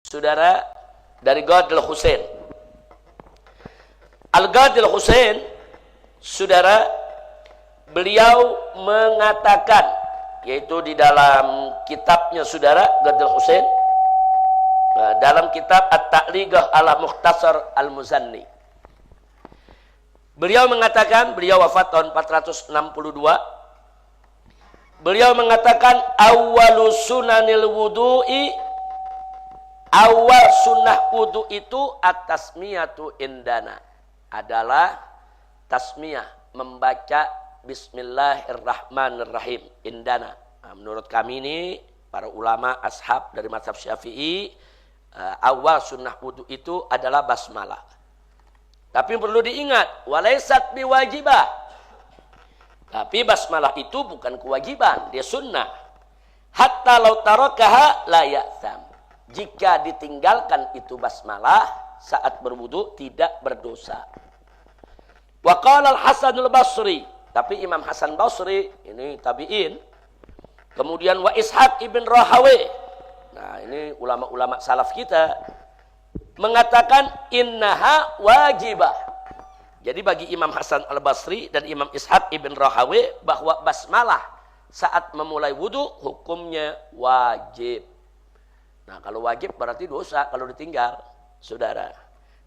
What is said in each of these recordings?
saudara, dari Ghadil Husain. Al-Ghadil Husain, saudara, beliau mengatakan, yaitu di dalam kitabnya saudara Ghadil Husain, dalam kitab At-Ta'liqah ala Mukhtasar Al-Muzanni. Beliau mengatakan, beliau wafat tahun 462. Beliau mengatakan awwalu sunanil wudu'i, awal sunnah wudu itu at-tasmiyatu indana, adalah tasmiyah, membaca bismillahirrahmanirrahim indana. Nah, menurut kami ini para ulama ashab dari mazhab Syafi'i, awal sunnah wudu itu adalah basmalah. Tapi perlu diingat, walaysat biwajibah. Tapi basmalah itu bukan kewajiban, dia sunnah. Hatta law tarakaha la ya'tham. Jika ditinggalkan itu basmalah saat berwudu tidak berdosa. Wa qala al-Hasan al-Basri, tapi Imam Hasan Basri ini tabi'in. Kemudian wa Ishaq ibn Rahawai. Nah, ini ulama-ulama salaf kita mengatakan innaha wajibah. Jadi bagi Imam Hasan al-Basri dan Imam Ishaq ibn Rahawai bahwa basmalah saat memulai wudu hukumnya wajib. Nah, kalau wajib berarti dosa kalau ditinggal, saudara.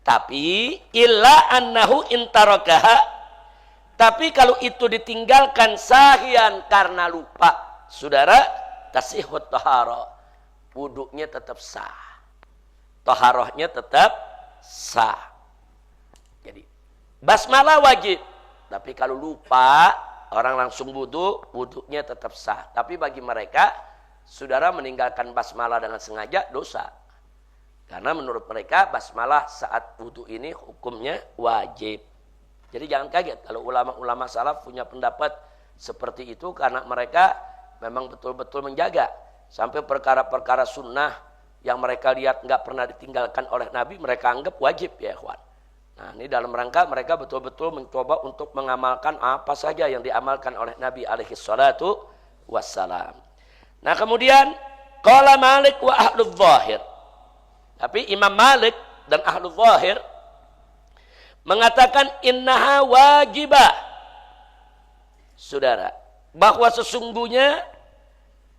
Tapi illa annahu intarakaha. Tapi kalau itu ditinggalkan sahian karena lupa, saudara, tasihhut taharah. Wudunya tetap sah. Taharahnya tetap sah. Jadi basmalah wajib, tapi kalau lupa orang langsung wudu, wudunya tetap sah. Tapi bagi mereka, saudara, meninggalkan basmalah dengan sengaja dosa. Karena menurut mereka basmalah saat wudu ini hukumnya wajib. Jadi jangan kaget kalau ulama-ulama salaf punya pendapat seperti itu, karena mereka memang betul-betul menjaga sampai perkara-perkara sunnah yang mereka lihat nggak pernah ditinggalkan oleh Nabi, mereka anggap wajib, ya ikhwan. Nah, ini dalam rangka mereka betul-betul mencoba untuk mengamalkan apa saja yang diamalkan oleh Nabi alaihi salatu wassalam. Nah, kemudian qala Malik wa ahlul zahir. Tapi Imam Malik dan ahlul zahir mengatakan innaha wajibah. Saudara, bahwa sesungguhnya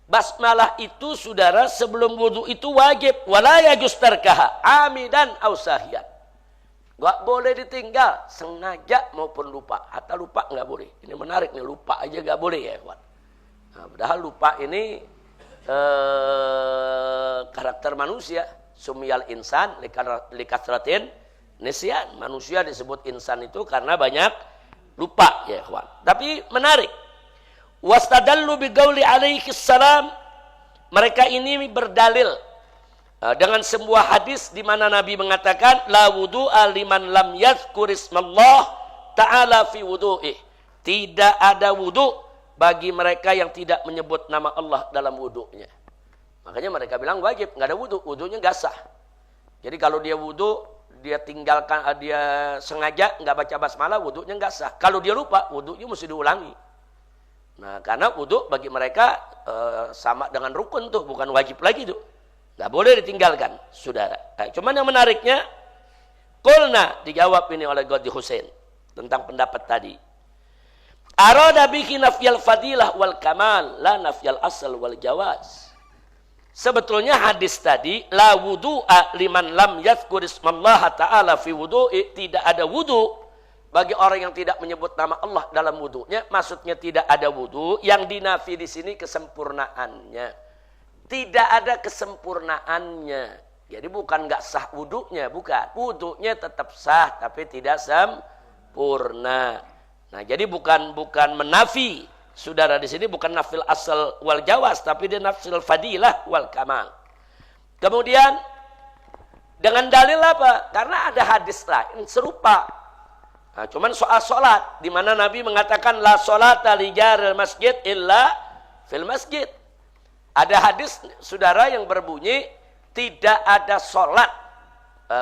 basmalah itu, saudara, sebelum wudu itu wajib. Wala yajuz tarkaha amidan aw sahyan. Gak boleh ditinggal, sengaja maupun lupa. Hatta lupa nggak boleh. Ini menarik nih, lupa aja nggak boleh, ya kawan. Nah, padahal lupa ini karakter manusia. Sumiyal insan likasratin nisyan. Manusia disebut insan itu karena banyak lupa, ya kawan. Tapi menarik. Wastadallu biqauli alaihi salam. Mereka ini berdalil dengan sebuah hadis di mana Nabi mengatakan la wudu'a liman lam yadhkurismallah ta'ala fi wudu'ih. Tidak ada wudu bagi mereka yang tidak menyebut nama Allah dalam wudunya. Makanya mereka bilang wajib, nggak ada wudu, wudunya nggak sah. Jadi kalau dia wudu, dia tinggalkan, dia sengaja nggak baca basmalah, wudunya nggak sah. Kalau dia lupa, wudunya mesti diulangi. Nah, karena wudu bagi mereka sama dengan rukun tuh, bukan wajib lagi tuh. Nggak boleh ditinggalkan, saudara. Cuman yang menariknya, qulna, dijawab ini oleh Ghadil Husain tentang pendapat tadi. Arada bihi nafyal fadilah wal kamal, la nafyal asal wal jawaz. Sebetulnya hadis tadi, la wudu'a liman lam yadhkurismallaha ta'ala fi wudu'i, tidak ada wudu bagi orang yang tidak menyebut nama Allah dalam wudunya. Maksudnya tidak ada wudu, yang dinafi di sini kesempurnaannya. Tidak ada kesempurnaannya. Jadi bukan nggak sah wudunya, bukan. Wudunya tetap sah, tapi tidak sempurna. Nah, jadi bukan menafi, saudara, di sini bukan nafil asal wal jawaz, tapi dia nafil fadilah wal kamal. Kemudian dengan dalil apa? Karena ada hadis lain serupa. Nah, cuman soal sholat, di mana Nabi mengatakan la sholata li jaril masjid illa fil masjid. Ada hadis, saudara, yang berbunyi tidak ada sholat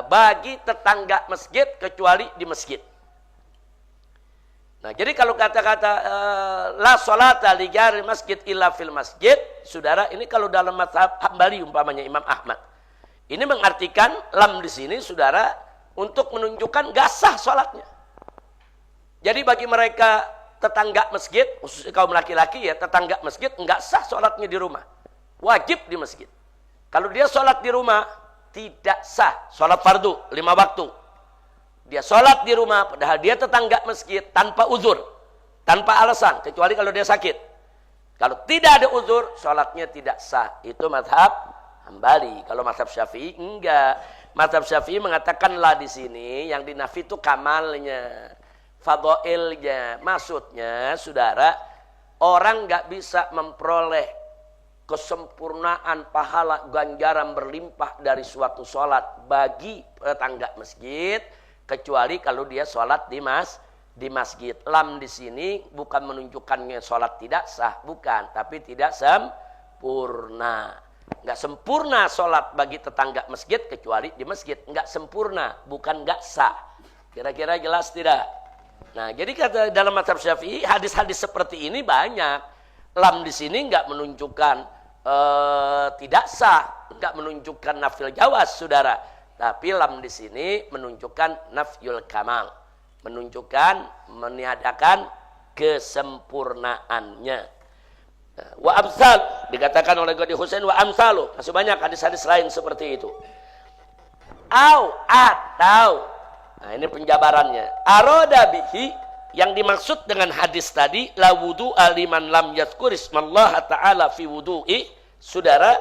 bagi tetangga masjid kecuali di masjid. Nah, jadi kalau kata-kata la sholata li jaril masjid illa fil masjid, saudara, ini kalau dalam mazhab Hambali umpamanya Imam Ahmad, Ini mengartikan lam di sini, saudara, untuk menunjukkan gak sah sholatnya. Jadi bagi mereka tetangga masjid, khususnya kaum laki-laki ya, tetangga masjid enggak sah sholatnya di rumah. Wajib di masjid. Kalau dia sholat di rumah, tidak sah sholat fardu 5 waktu. Dia sholat di rumah, padahal dia tetangga masjid tanpa uzur, tanpa alasan, kecuali kalau dia sakit. Kalau tidak ada uzur, sholatnya tidak sah. Itu mazhab Hambali. Kalau mazhab Syafi'i enggak. Mazhab Syafi'i mengatakanlah di sini yang dinafi itu kamalnya, fadhailnya. Maksudnya, saudara, orang enggak bisa memperoleh kesempurnaan pahala ganjaran berlimpah dari suatu sholat bagi tetangga masjid, kecuali kalau dia sholat di masjid. Lam di sini bukan menunjukkannya sholat tidak sah, bukan, tapi tidak sempurna. Enggak sempurna sholat bagi tetangga masjid kecuali di masjid. Enggak sempurna, bukan enggak sah. Kira-kira jelas tidak? Nah, jadi kata dalam mazhab Syafi'i, hadis-hadis seperti ini banyak. Lam di sini enggak menunjukkan tidak sah, enggak menunjukkan nafil jawaz, saudara. Tapi lam di sini menunjukkan nafyul kamal, menunjukkan meniadakan kesempurnaannya. Wa amsal, dikatakan oleh Qadhi Husain, wa amsalu, masih banyak hadis-hadis lain seperti itu. Atau, nah ini penjabarannya, aroda bihi, yang dimaksud dengan hadis tadi, la wudu aliman lam yadhkur ismallah ta'ala fi wudu'i, saudara,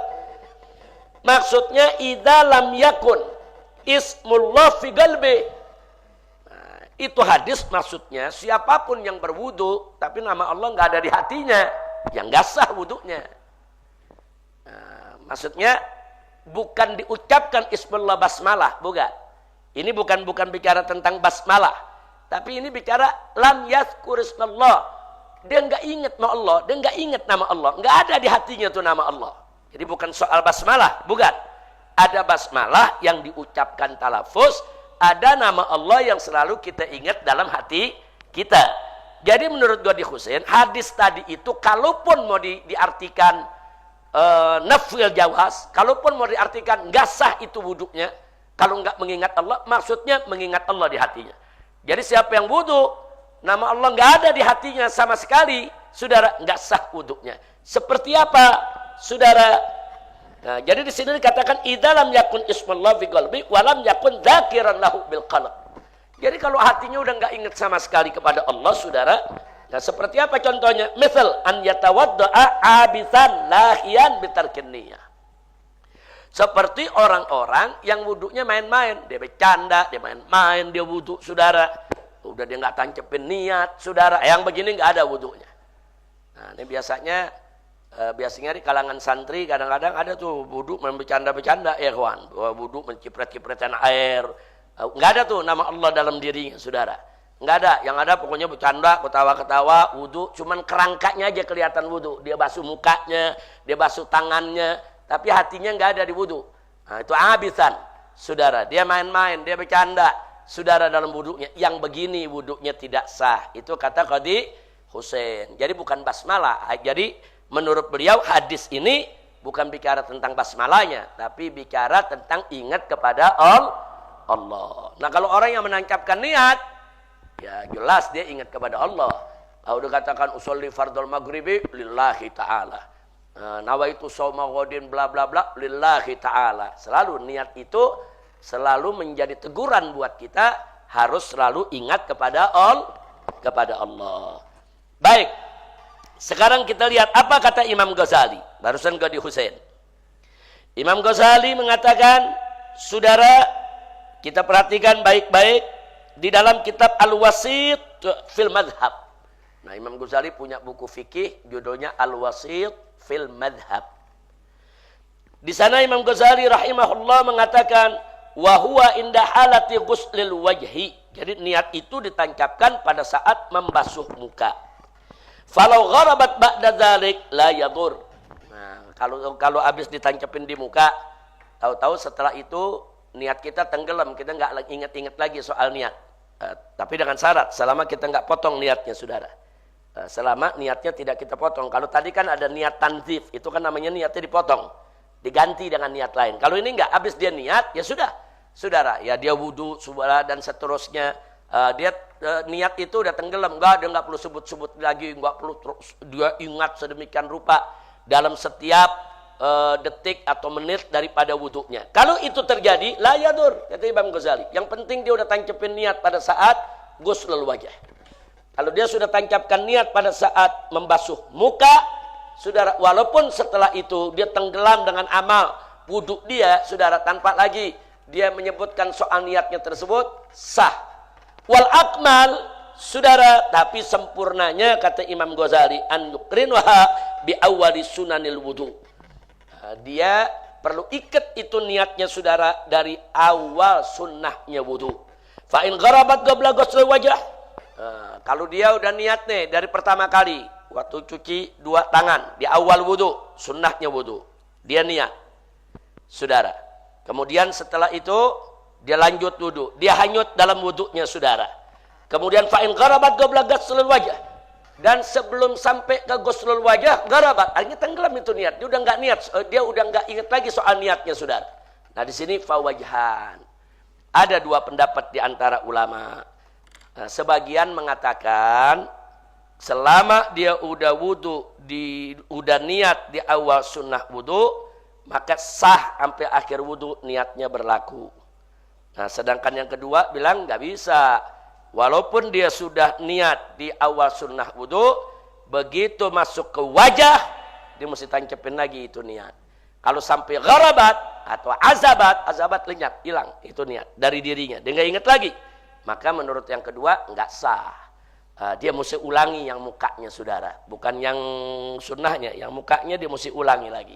maksudnya idza lam yakun ismullah fi qalbi. Nah, itu hadis maksudnya siapapun yang berwudu tapi nama Allah enggak ada di hatinya, yang enggak sah wudunya. Nah, maksudnya bukan diucapkan ismullah basmalah, bukan. Ini bukan bicara tentang basmalah. Tapi ini bicara lam yazkur ismallah. Dia enggak ingat nama Allah, dia enggak ingat nama Allah, enggak ada di hatinya tuh nama Allah. Jadi bukan soal basmalah, bukan. Ada basmalah yang diucapkan talafuz, ada nama Allah yang selalu kita ingat dalam hati kita. Jadi menurut Qadhi Husain, hadis tadi itu kalaupun mau diartikan nafil jawaz, kalaupun mau diartikan enggak sah itu wudunya, kalau enggak mengingat Allah, maksudnya mengingat Allah di hatinya. Jadi siapa yang wudu, nama Allah enggak ada di hatinya sama sekali, saudara, enggak sah wudunya. Seperti apa, saudara? Nah, jadi di sini dikatakan idza lam yakun ismullah fi qalbi wa lam yakun dzakiran lahu bil qalb. Jadi kalau hatinya udah enggak ingat sama sekali kepada Allah, saudara, nah seperti apa contohnya? Misal an yatawaddaa abisan lahiyan bitarkin niyah. Seperti orang-orang yang wudhunya main-main, dia bercanda, dia main-main, dia wudhu, saudara. Udah dia nggak tancepin niat, saudara. Yang begini nggak ada wudhunya. Nah, ini biasanya di kalangan santri kadang-kadang ada tuh wudhu bercanda-bercanda, ya kawan. Wudhu menciprat-cipratan air. Nggak ada tuh nama Allah dalam dirinya, saudara. Nggak ada. Yang ada pokoknya bercanda, ketawa-ketawa, wudhu. Cuman kerangkanya aja kelihatan wudhu. Dia basuh mukanya, dia basuh tangannya. Tapi hatinya nggak ada di wudu. Nah, itu abisan, saudara. Dia main-main, dia bercanda, saudara, dalam wudunya. Yang begini wudunya tidak sah. Itu kata Qadhi Husain. Jadi bukan basmalah. Jadi menurut beliau hadis ini bukan bicara tentang basmalahnya, tapi bicara tentang ingat kepada Allah. Nah, kalau orang yang menancapkan niat, ya jelas dia ingat kepada Allah. Kalau dikatakan usolli fardul maghribi lillahi ta'ala. Nawaitu shauma ghadin bla bla bla lillahi ta'ala. Selalu niat itu selalu menjadi teguran buat kita, harus selalu ingat kepada Allah. Baik. Sekarang kita lihat apa kata Imam Ghazali. Barusan Qadhi Husain. Imam Ghazali mengatakan, saudara, kita perhatikan baik-baik di dalam kitab Al-Wasit fil Madhab. Nah, Imam Ghazali punya buku fikih judulnya Al-Wasit fil Madhab. Di sana Imam Ghazali rahimahullah mengatakan, wa huwa inda halati ghuslil wajhi. Jadi niat itu ditancapkan pada saat membasuh muka. Falau gharabat ba'da dzalik la yadur. Nah, kalau habis ditancapin di muka, tahu-tahu setelah itu niat kita tenggelam, kita enggak ingat-ingat lagi soal niat. Tapi dengan syarat, selama kita enggak potong niatnya, saudara. Selama niatnya tidak kita potong. Kalau tadi kan ada niat tanzif, itu kan namanya niatnya dipotong. Diganti dengan niat lain. Kalau ini enggak, habis dia niat, ya sudah. Saudara, ya dia wudu, dan seterusnya. Dia niat itu udah tenggelam. Enggak, dia enggak perlu sebut-sebut lagi. Enggak perlu terus dia ingat sedemikian rupa dalam setiap detik atau menit daripada wudunya. Kalau itu terjadi, la yadur, kata Imam Ghazali. Yang penting dia udah tancapin niat pada saat ghuslul wajah. Kalau dia sudah tancapkan niat pada saat membasuh muka, saudara, walaupun setelah itu dia tenggelam dengan amal wudhu dia, saudara, tanpa lagi dia menyebutkan soal niatnya tersebut, sah. Wal akmal, saudara, tapi sempurnanya kata Imam Ghazali, an yukrinwaha bi awwali sunanil wudhu. Dia perlu ikat itu niatnya, saudara, dari awal sunnahnya wudhu. Fa in gharabat qabla ghusl wajah. Kalau dia udah niat nih dari pertama kali waktu cuci dua tangan di awal wudhu, sunnahnya wudhu, dia niat, saudara. Kemudian setelah itu dia lanjut wudhu, dia hanyut dalam wudhunya, saudara. Kemudian fa'in gharabat qabla ghuslul wajah, dan sebelum sampai ke ghuslul wajah gharabat, akhirnya tenggelam itu niat, dia udah nggak niat, dia udah nggak ingat lagi soal niatnya, saudara. Nah di sini fawajhan, ada dua pendapat di antara ulama. Sebagian mengatakan selama dia udah wudu, udah niat di awal sunnah wudu, maka sah sampai akhir wudu niatnya berlaku. Nah, sedangkan yang kedua bilang nggak bisa. Walaupun dia sudah niat di awal sunnah wudu, begitu masuk ke wajah, dia mesti tancapin lagi itu niat. Kalau sampai gharabat atau azabat lenyap, hilang itu niat dari dirinya, dia nggak ingat lagi. Maka menurut yang kedua nggak sah. Dia mesti ulangi yang mukanya, saudara, bukan yang sunnahnya, yang mukanya dia mesti ulangi lagi,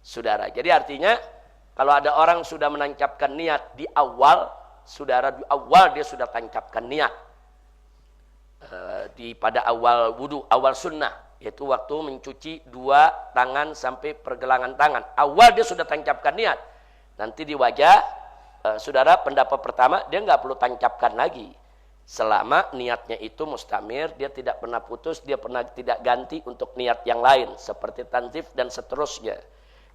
saudara. Jadi artinya kalau ada orang sudah menancapkan niat di awal, saudara, di awal dia sudah tancapkan niat pada awal wudu, awal sunnah, yaitu waktu mencuci dua tangan sampai pergelangan tangan, awal dia sudah tancapkan niat. Nanti di wajah, saudara, pendapat pertama dia nggak perlu tancapkan lagi selama niatnya itu mustamir, dia tidak pernah putus, dia pernah tidak ganti untuk niat yang lain seperti tanzif dan seterusnya.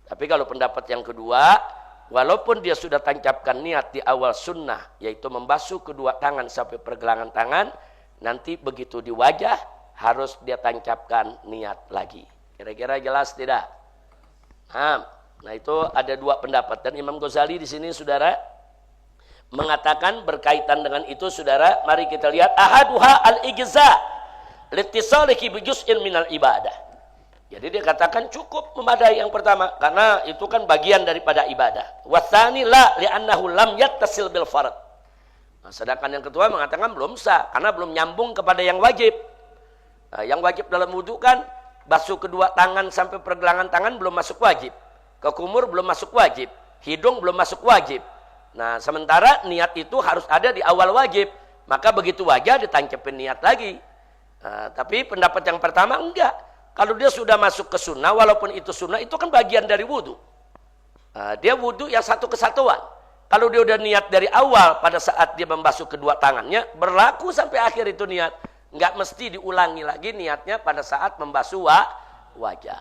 Tapi kalau pendapat yang kedua, walaupun dia sudah tancapkan niat di awal sunnah, yaitu membasuh kedua tangan sampai pergelangan tangan, nanti begitu di wajah harus dia tancapkan niat lagi. Kira-kira jelas tidak? Nah itu ada dua pendapat, dan Imam Ghazali di sini, saudara, mengatakan berkaitan dengan itu, saudara, mari kita lihat ahaduha al-ijza litisalihi bi juz'in minal ibadah. Jadi dia katakan cukup memadai yang pertama karena itu kan bagian daripada ibadah. Watsani la li'annahu lam yattasil bil fard. Nah, sedangkan yang kedua mengatakan belum sah karena belum nyambung kepada yang wajib. Nah, yang wajib dalam wudu kan basuh kedua tangan sampai pergelangan tangan belum masuk wajib. Ke kumur belum masuk wajib. Hidung belum masuk wajib. Nah, sementara niat itu harus ada di awal wajib. Maka begitu wajah ditancapin niat lagi. Nah, tapi pendapat yang pertama enggak. Kalau dia sudah masuk ke sunnah, walaupun itu sunnah, itu kan bagian dari wudu. Nah, dia wudu yang satu kesatuan. Kalau dia udah niat dari awal pada saat dia membasuh kedua tangannya, berlaku sampai akhir itu niat. Enggak mesti diulangi lagi niatnya pada saat membasuh wajah.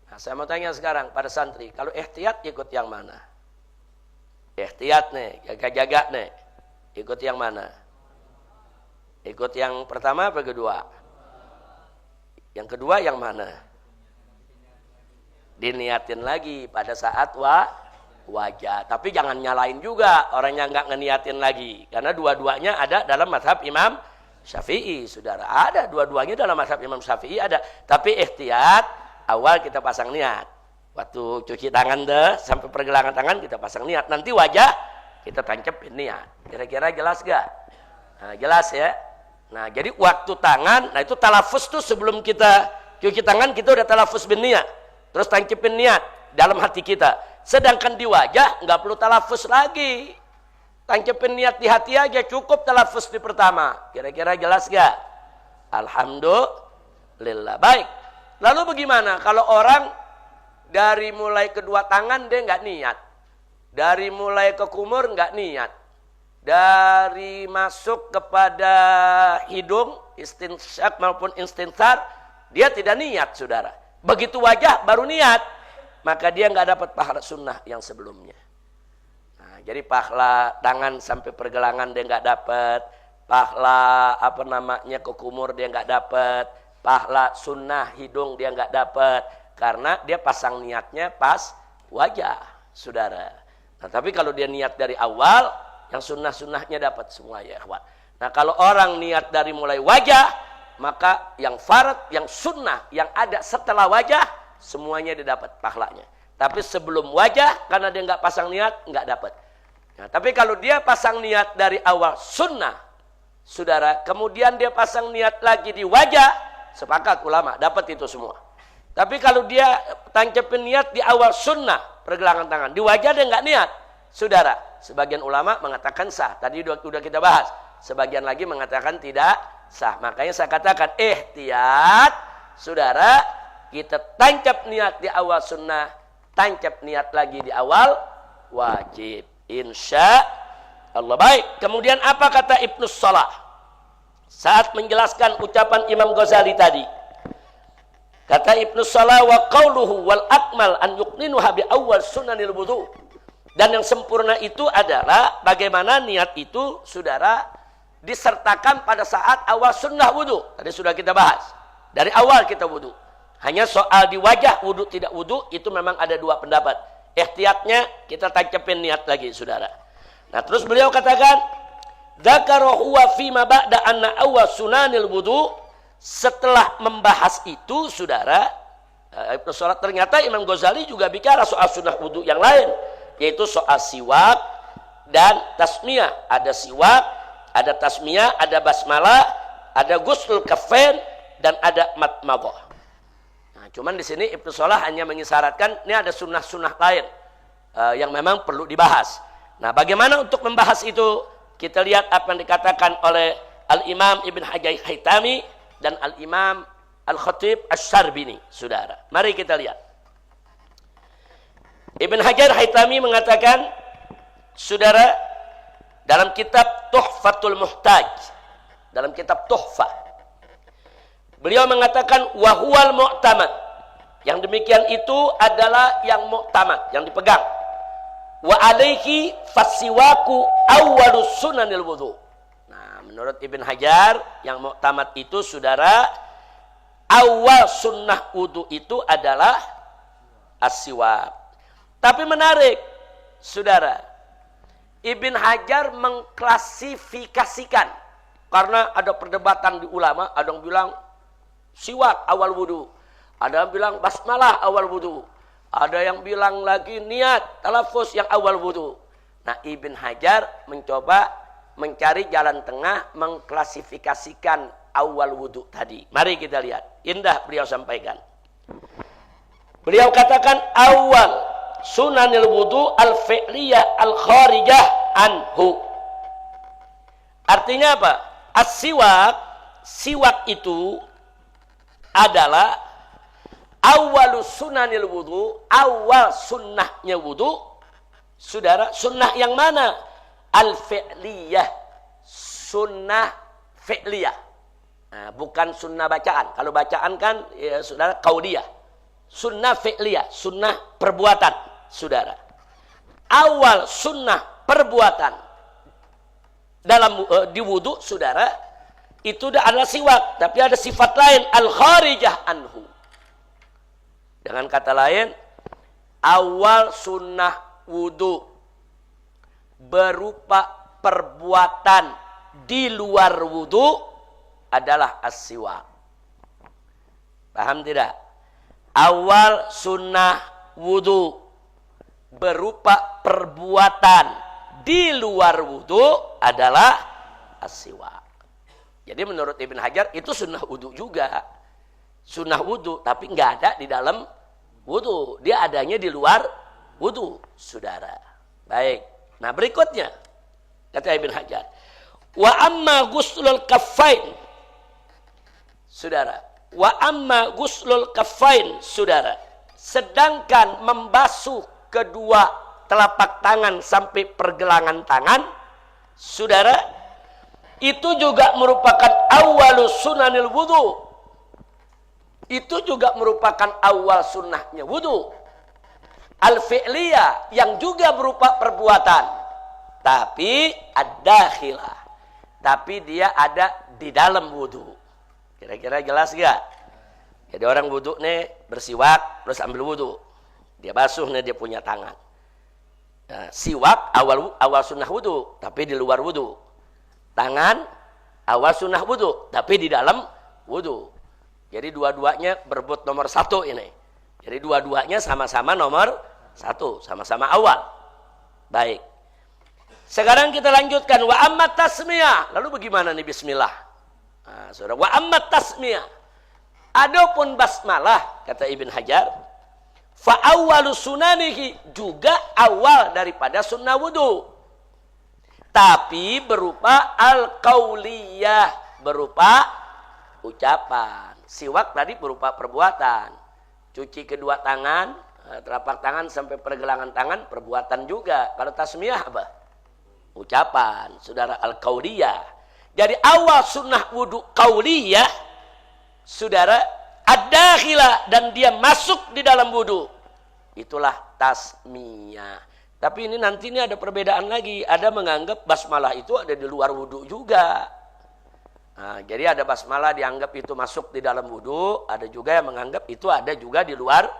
Nah, saya mau tanya sekarang pada santri, kalau ihtiyat ikut yang mana? Ihtiyat nih, jaga-jaga nih. Ikut yang mana? Ikut yang pertama apa kedua? Yang kedua yang mana? Diniatin lagi pada saat wajah. Tapi jangan nyalain juga orang yang nggak ngeniatin lagi. Karena dua-duanya ada dalam mazhab Imam Syafi'i, saudara. Ada dua-duanya dalam mazhab Imam Syafi'i ada. Tapi ihtiyat, awal kita pasang niat. Waktu cuci tangan deh, sampai pergelangan tangan kita pasang niat. Nanti wajah kita tancapin niat. Kira-kira jelas gak? Nah, jelas ya. Nah, jadi waktu tangan, nah itu talafus tuh sebelum kita cuci tangan kita udah talafus bin niat. Terus tancapin niat dalam hati kita. Sedangkan di wajah nggak perlu talafus lagi. Tancapin niat di hati aja, cukup talafus di pertama. Kira-kira jelas gak? Alhamdulillah. Baik. Lalu bagaimana kalau orang dari mulai kedua tangan dia nggak niat, dari mulai ke kumur nggak niat, dari masuk kepada hidung istinsyak maupun istinsar dia tidak niat, saudara. Begitu wajah baru niat. maka dia nggak dapat pahala sunnah yang sebelumnya. Nah, jadi pahala tangan sampai pergelangan dia nggak dapat, pahala ke kumur dia nggak dapat, pahala sunnah hidung dia nggak dapat, karena dia pasang niatnya pas wajah, saudara. Nah, tapi kalau dia niat dari awal, yang sunnah-sunnahnya dapat semua ya ikhwan. Nah, kalau orang niat dari mulai wajah, maka yang farad, yang sunnah, yang ada setelah wajah, semuanya dia dapat pahalanya. Tapi sebelum wajah, karena dia nggak pasang niat, nggak dapat. Nah, tapi kalau dia pasang niat dari awal sunnah, saudara, kemudian dia pasang niat lagi di wajah, sepakat ulama, dapat itu semua. Tapi kalau dia tancapin niat di awal sunnah, pergelangan tangan, di wajah dia nggak niat, saudara, sebagian ulama mengatakan sah. Tadi sudah kita bahas. Sebagian lagi mengatakan tidak sah. Makanya saya katakan ihtiyat, saudara, kita tancap niat di awal sunnah, tancap niat lagi di awal wajib. Insya Allah. Baik. Kemudian apa kata Ibnu Salah saat menjelaskan ucapan Imam Ghazali tadi? Kata Ibnu Salah, wa qauluhu wal akmal an yuqninuha bi awal sunanil wudu. Dan yang sempurna itu adalah bagaimana niat itu, saudara, disertakan pada saat awal sunnah wudu. Tadi sudah kita bahas. Dari awal kita wudu. Hanya soal di wajah wudu tidak wudu, itu memang ada dua pendapat. Ihtiyatnya kita tancapin niat lagi, saudara. Nah, terus beliau katakan, dzakara huwa fima ba'da anna awal sunanil wudu. Setelah membahas itu, saudara, ternyata Imam Ghazali juga bicara soal sunnah wudu yang lain, yaitu soal siwak dan tasmiyah. Ada siwak, ada tasmiyah, ada basmalah, ada ghusl kafain, dan ada matmadah. Nah, cuman di sini Ibnu Salah hanya mengisyaratkan ini ada sunnah-sunnah lain yang memang perlu dibahas. Nah, bagaimana untuk membahas itu? Kita lihat apa yang dikatakan oleh Al-Imam Ibn Hajar Haytami dan Al-Imam Al-Khatib Asy-Syarbini, saudara. Mari kita lihat. Ibn Hajar Haytami mengatakan, saudara, dalam kitab Tuhfatul Muhtaj, dalam kitab Tuhfah, beliau mengatakan wahuwal mu'tamad. Yang demikian itu adalah yang mu'tamad, yang dipegang. Wa alaihi fasiwaku awwalus sunanil wudu. Nah, menurut Ibn Hajar, yang mu'tamad itu, saudara, awal sunnah wudu itu adalah as-siwak. Tapi menarik, saudara, Ibn Hajar mengklasifikasikan, karena ada perdebatan di ulama, ada yang bilang siwak awal wudu, ada yang bilang basmalah awal wudu, ada yang bilang lagi niat talafus yang awal wudu. Nah, Ibn Hajar mencoba mencari jalan tengah, mengklasifikasikan awal wudu tadi. Mari kita lihat, indah beliau sampaikan. Beliau katakan awal sunanil wudu al-fi'liyah al-kharijah anhu. Artinya apa? As-siwak, siwak itu adalah awal sunanil wudu, awal sunnahnya wudu. Saudara, sunnah yang mana? Al-fi'liyah, sunnah fi'liyah. Nah, bukan sunnah bacaan. Kalau bacaan kan, ya, saudara, qauliyah. Sunnah fi'liyah, sunnah perbuatan, saudara. Awal sunnah perbuatan dalam di wudu, saudara, itu adalah siwak, tapi ada sifat lain, al-kharijah anhu. Dengan kata lain, awal sunnah wudu berupa perbuatan di luar wudu adalah as-siwak. Paham tidak? Awal sunnah wudu berupa perbuatan di luar wudu adalah as-siwak. Jadi menurut Ibn Hajar itu sunnah wudu juga. Sunnah wudu, tapi nggak ada di dalam wudu. Dia adanya di luar wudu, saudara. Baik. Nah, berikutnya kata Ibn Hajar, wa amma ghuslul kaffain, saudara. Wa amma ghuslul kaffain, saudara. Sedangkan membasuh kedua telapak tangan sampai pergelangan tangan, saudara, itu juga merupakan awalus sunanil wudu. Itu juga merupakan awal sunnahnya wudu. al-fi'liyah yang juga berupa perbuatan, tapi ad-dakhilah, tapi dia ada di dalam wudu. Kira-kira jelas gak? Jadi orang wudu nih bersiwak terus ambil wudu, dia basuh nih dia punya tangan. Nah, siwak awal sunnah wudu, tapi di luar wudu. Tangan awal sunnah wudu, tapi di dalam wudu. Jadi dua-duanya berebut nomor satu ini. Jadi dua-duanya sama-sama nomor satu, sama-sama awal. Baik. Sekarang kita lanjutkan wa ammat tasmiyah. Lalu bagaimana nih bismillah? Nah, saudara, wa ammat tasmiyah. Adapun basmalah kata Ibn Hajar, fa awwalu sunanihi, juga awal daripada sunnah wudu. Tapi berupa al-qauliyah, berupa ucapan. Siwak tadi berupa perbuatan. Cuci kedua tangan, telapak tangan sampai pergelangan tangan, perbuatan juga. Kalau tasmiyah apa? Ucapan, saudara, al-qauliyah. Jadi awal sunnah wudu qauliyah, saudara, ad-dakhilah, dan dia masuk di dalam wudu. Itulah tasmiyah. Tapi ini nanti ini ada perbedaan lagi. Ada menganggap basmalah itu ada di luar wudu juga. Nah, jadi ada basmalah dianggap itu masuk di dalam wudu, ada juga yang menganggap itu ada juga di luar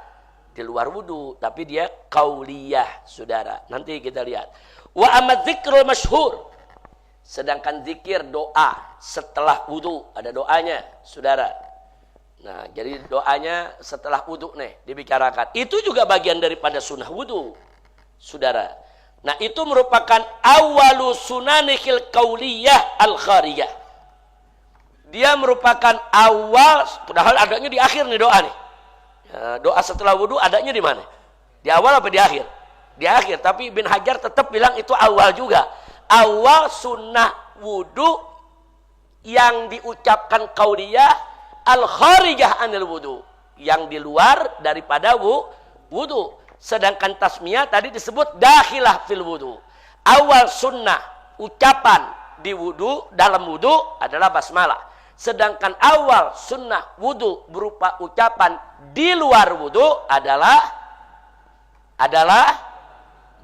wudu, tapi dia qauliyah, saudara. Nanti kita lihat. Wa amma dzikrul masyhur. Sedangkan zikir doa setelah wudu, ada doanya, saudara. Nah, jadi doanya setelah wudu nih dibicarakan. Itu juga bagian daripada sunnah wudu, saudara. Nah, itu merupakan awalu sunanihil qauliyah al-kharijah. Dia merupakan awal, padahal adanya di akhir nih doa nih. Ya, doa setelah wudu adanya di mana? Di awal apa di akhir? Di akhir. Tapi Ibn Hajar tetap bilang itu awal juga. Awal sunnah wudu yang diucapkan qauliyah al-kharijah anil wudu, yang di luar daripada wudu. Sedangkan tasmiyah tadi disebut dakhilah fil wudu. Awal sunnah ucapan di wudu, dalam wudu adalah basmalah. Sedangkan awal sunnah wudu berupa ucapan di luar wudu adalah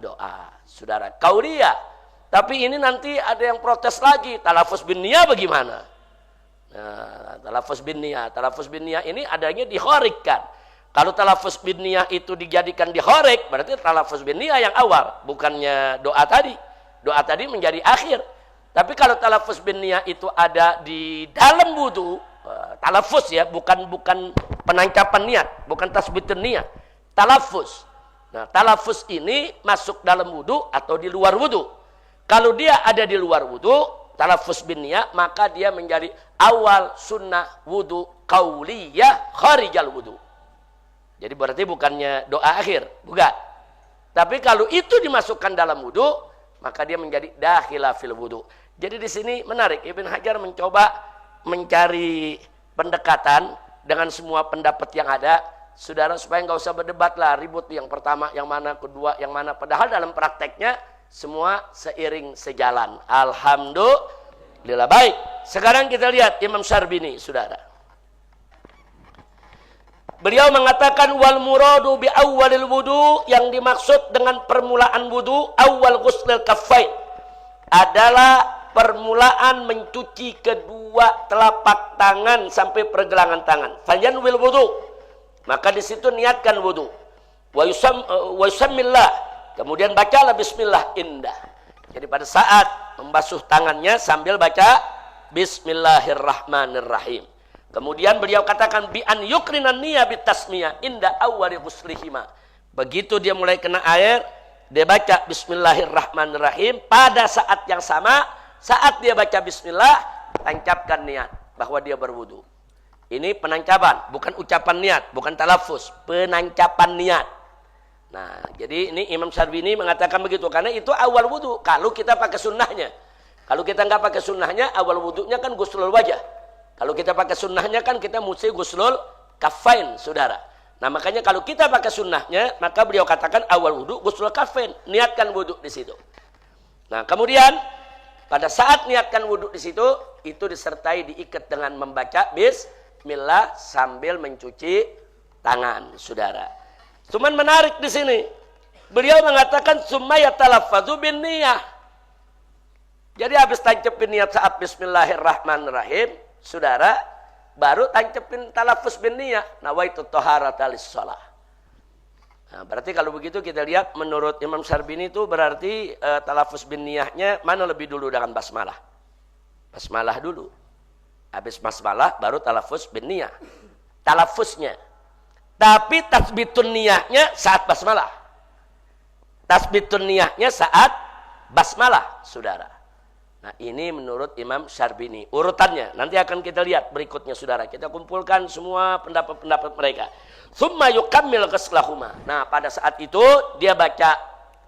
doa, saudara, qauliyah. Tapi ini nanti ada yang protes lagi, talafuz bin niyah bagaimana? Nah, talafuz bin niyah ini adanya dikharikkan. Kalau talafuz bin niyah itu dijadikan dikharik, berarti talafuz bin niyah yang awal, bukannya doa tadi. Doa tadi menjadi akhir. Tapi kalau talafuz bin niyah itu ada di dalam wudu, talafuz ya, bukan penancapan niat, bukan tasbitun niyah. Talafuz. Nah, talafuz ini masuk dalam wudu atau di luar wudu. Kalau dia ada di luar wudu, talafuz bin niyah, maka dia menjadi awal sunnah wudu qauliyah kharijal wudu. Jadi berarti bukannya doa akhir, bukan. Tapi kalau itu dimasukkan dalam wudu, maka dia menjadi dakhilah fil wudu. Jadi di sini menarik, Ibn Hajar mencoba mencari pendekatan dengan semua pendapat yang ada, saudara, supaya nggak usah berdebat lah, ribut yang pertama, yang mana, kedua, yang mana. Padahal dalam prakteknya semua seiring sejalan. Alhamdulillah. Baik, sekarang kita lihat Imam Syarbini, saudara. Beliau mengatakan wal muradu bi awwalil wudu, yang dimaksud dengan permulaan wudu awal ghuslil kaffain adalah permulaan mencuci kedua telapak tangan sampai pergelangan tangan. Fayanwil wudu, maka di situ niatkan wudu. Wa yusammillah, kemudian bacalah bismillah indah. Jadi pada saat membasuh tangannya sambil baca bismillahirrahmanirrahim. Kemudian beliau katakan bi an yukrinan niyah bitasmiyah inda awwali ghuslihima. Begitu dia mulai kena air, dia baca bismillahirrahmanirrahim. Pada saat yang sama, saat dia baca bismillah, tancapkan niat bahwa dia berwudu. Ini penancapan, bukan ucapan niat, bukan talafuz, penancapan niat. Nah, jadi ini Imam Syarbini mengatakan begitu, karena itu awal wudu. Kalau kita pakai sunnahnya, kalau kita nggak pakai sunnahnya, awal wudunya kan guslul wajah. Kalau kita pakai sunnahnya kan kita mesti guslul kafain, saudara. Nah, makanya kalau kita pakai sunnahnya, maka beliau katakan awal wudu guslul kafain, niatkan wudu di situ. Nah, kemudian pada saat niatkan wudu di situ, itu disertai diikat dengan membaca bismillah sambil mencuci tangan, saudara. Cuman menarik di sini, Beliau mengatakan summa yatalaffazu bin niyah. Jadi habis tancepin niat saat bismillahirrahmanirrahim, saudara, baru tancepin talafuz bin niyah, nawaitu thaharata lis-shalah. Nah, berarti kalau begitu kita lihat menurut Imam Syarbini itu berarti talafuz bin niyahnya mana lebih dulu dengan basmalah? Basmalah dulu. Habis basmalah baru talafuz bin niyah. Talafuznya. Tapi tasbitun niyahnya saat basmalah. Tasbitun niyahnya saat basmalah, saudara. Nah, ini menurut Imam Syarbini. Urutannya, nanti akan kita lihat berikutnya, saudara. Kita kumpulkan semua pendapat-pendapat mereka. Tsumma yukammil ghuslahuma. Nah, pada saat itu, dia baca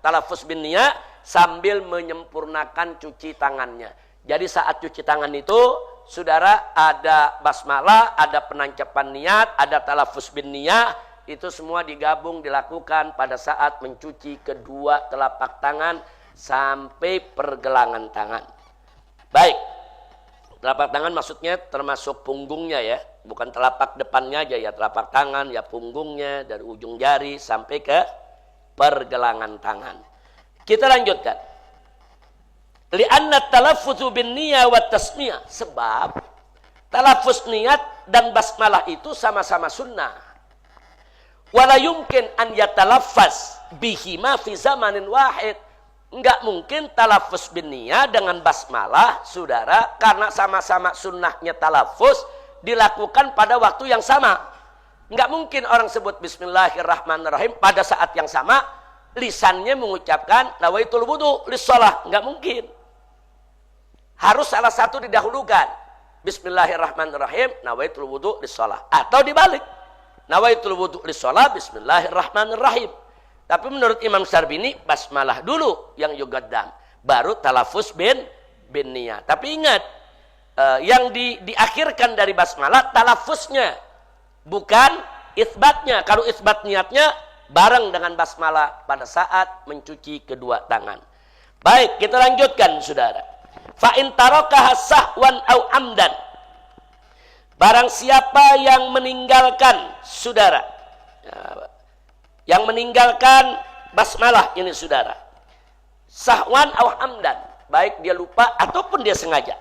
talafuz bin niyah sambil menyempurnakan cuci tangannya. Jadi saat cuci tangan itu, saudara, ada basmalah, ada penancapan niat, ada talafuz bin niyah. Itu semua digabung dilakukan pada saat mencuci kedua telapak tangan sampai pergelangan tangan. Baik, telapak tangan maksudnya termasuk punggungnya ya, bukan telapak depannya aja ya, telapak tangan ya, punggungnya dari ujung jari sampai ke pergelangan tangan. Kita lanjutkan. Li'anna talaffuzu bin niyah wa tasmiyah, sebab talafuz niat dan basmalah itu sama-sama sunnah. Wala yumkin an yatalaffaz bihima fi zamanin wahid. Enggak mungkin talafuz bin niyah dengan basmalah, saudara, karena sama-sama sunnahnya talafuz dilakukan pada waktu yang sama. Enggak mungkin orang sebut bismillahirrahmanirrahim pada saat yang sama lisannya mengucapkan nawaitul wudu lis-shalah, enggak mungkin. Harus salah satu didahulukan. Bismillahirrahmanirrahim nawaitul wudu lis-shalah, atau dibalik. Nawaitul wudu lis-shalah bismillahirrahmanirrahim. Tapi menurut Imam Syarbini basmalah dulu yang yugaddam, baru talafuz bin niyah. Tapi ingat, yang diakhirkan dari basmalah talafuznya, bukan isbatnya. Kalau isbat niatnya bareng dengan basmalah pada saat mencuci kedua tangan. Baik, kita lanjutkan, saudara. Fa in tarakaha sahwan au amdan. Barang siapa yang meninggalkan, saudara, yang meninggalkan basmalah ini, saudara, sahwan au hamdan, baik dia lupa ataupun dia sengaja,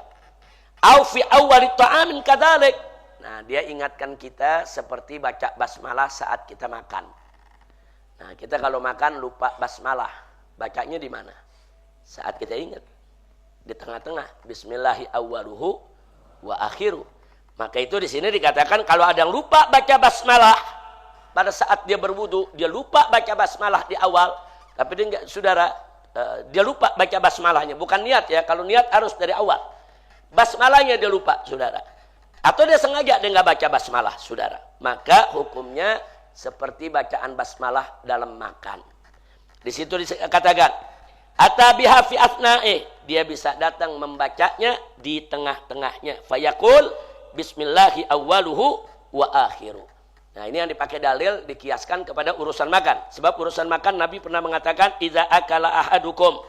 au fi awwali ta'amin kadzalik. Nah, dia ingatkan kita seperti baca basmalah saat kita makan. Nah, kita kalau makan lupa basmalah, bacanya di mana? Saat kita ingat, di tengah-tengah, bismillahi awwaluhu wa akhiru. Maka itu di sini dikatakan kalau ada yang lupa baca basmalah pada saat dia berwudu, dia lupa baca basmalah di awal, tapi dia enggak, saudara, dia lupa baca basmalahnya, bukan niat ya. Kalau niat harus dari awal. Basmalahnya dia lupa, saudara. Atau dia sengaja dia enggak baca basmalah, saudara. Maka hukumnya seperti bacaan basmalah dalam makan. Di situ dikatakan atabiha fi asna'i, dia bisa datang membacanya di tengah-tengahnya. Fayaqul bismillahi awwaluhu wa akhiru. Nah, ini yang dipakai dalil dikiaskan kepada urusan makan. Sebab urusan makan Nabi pernah mengatakan idza akala ahadukum,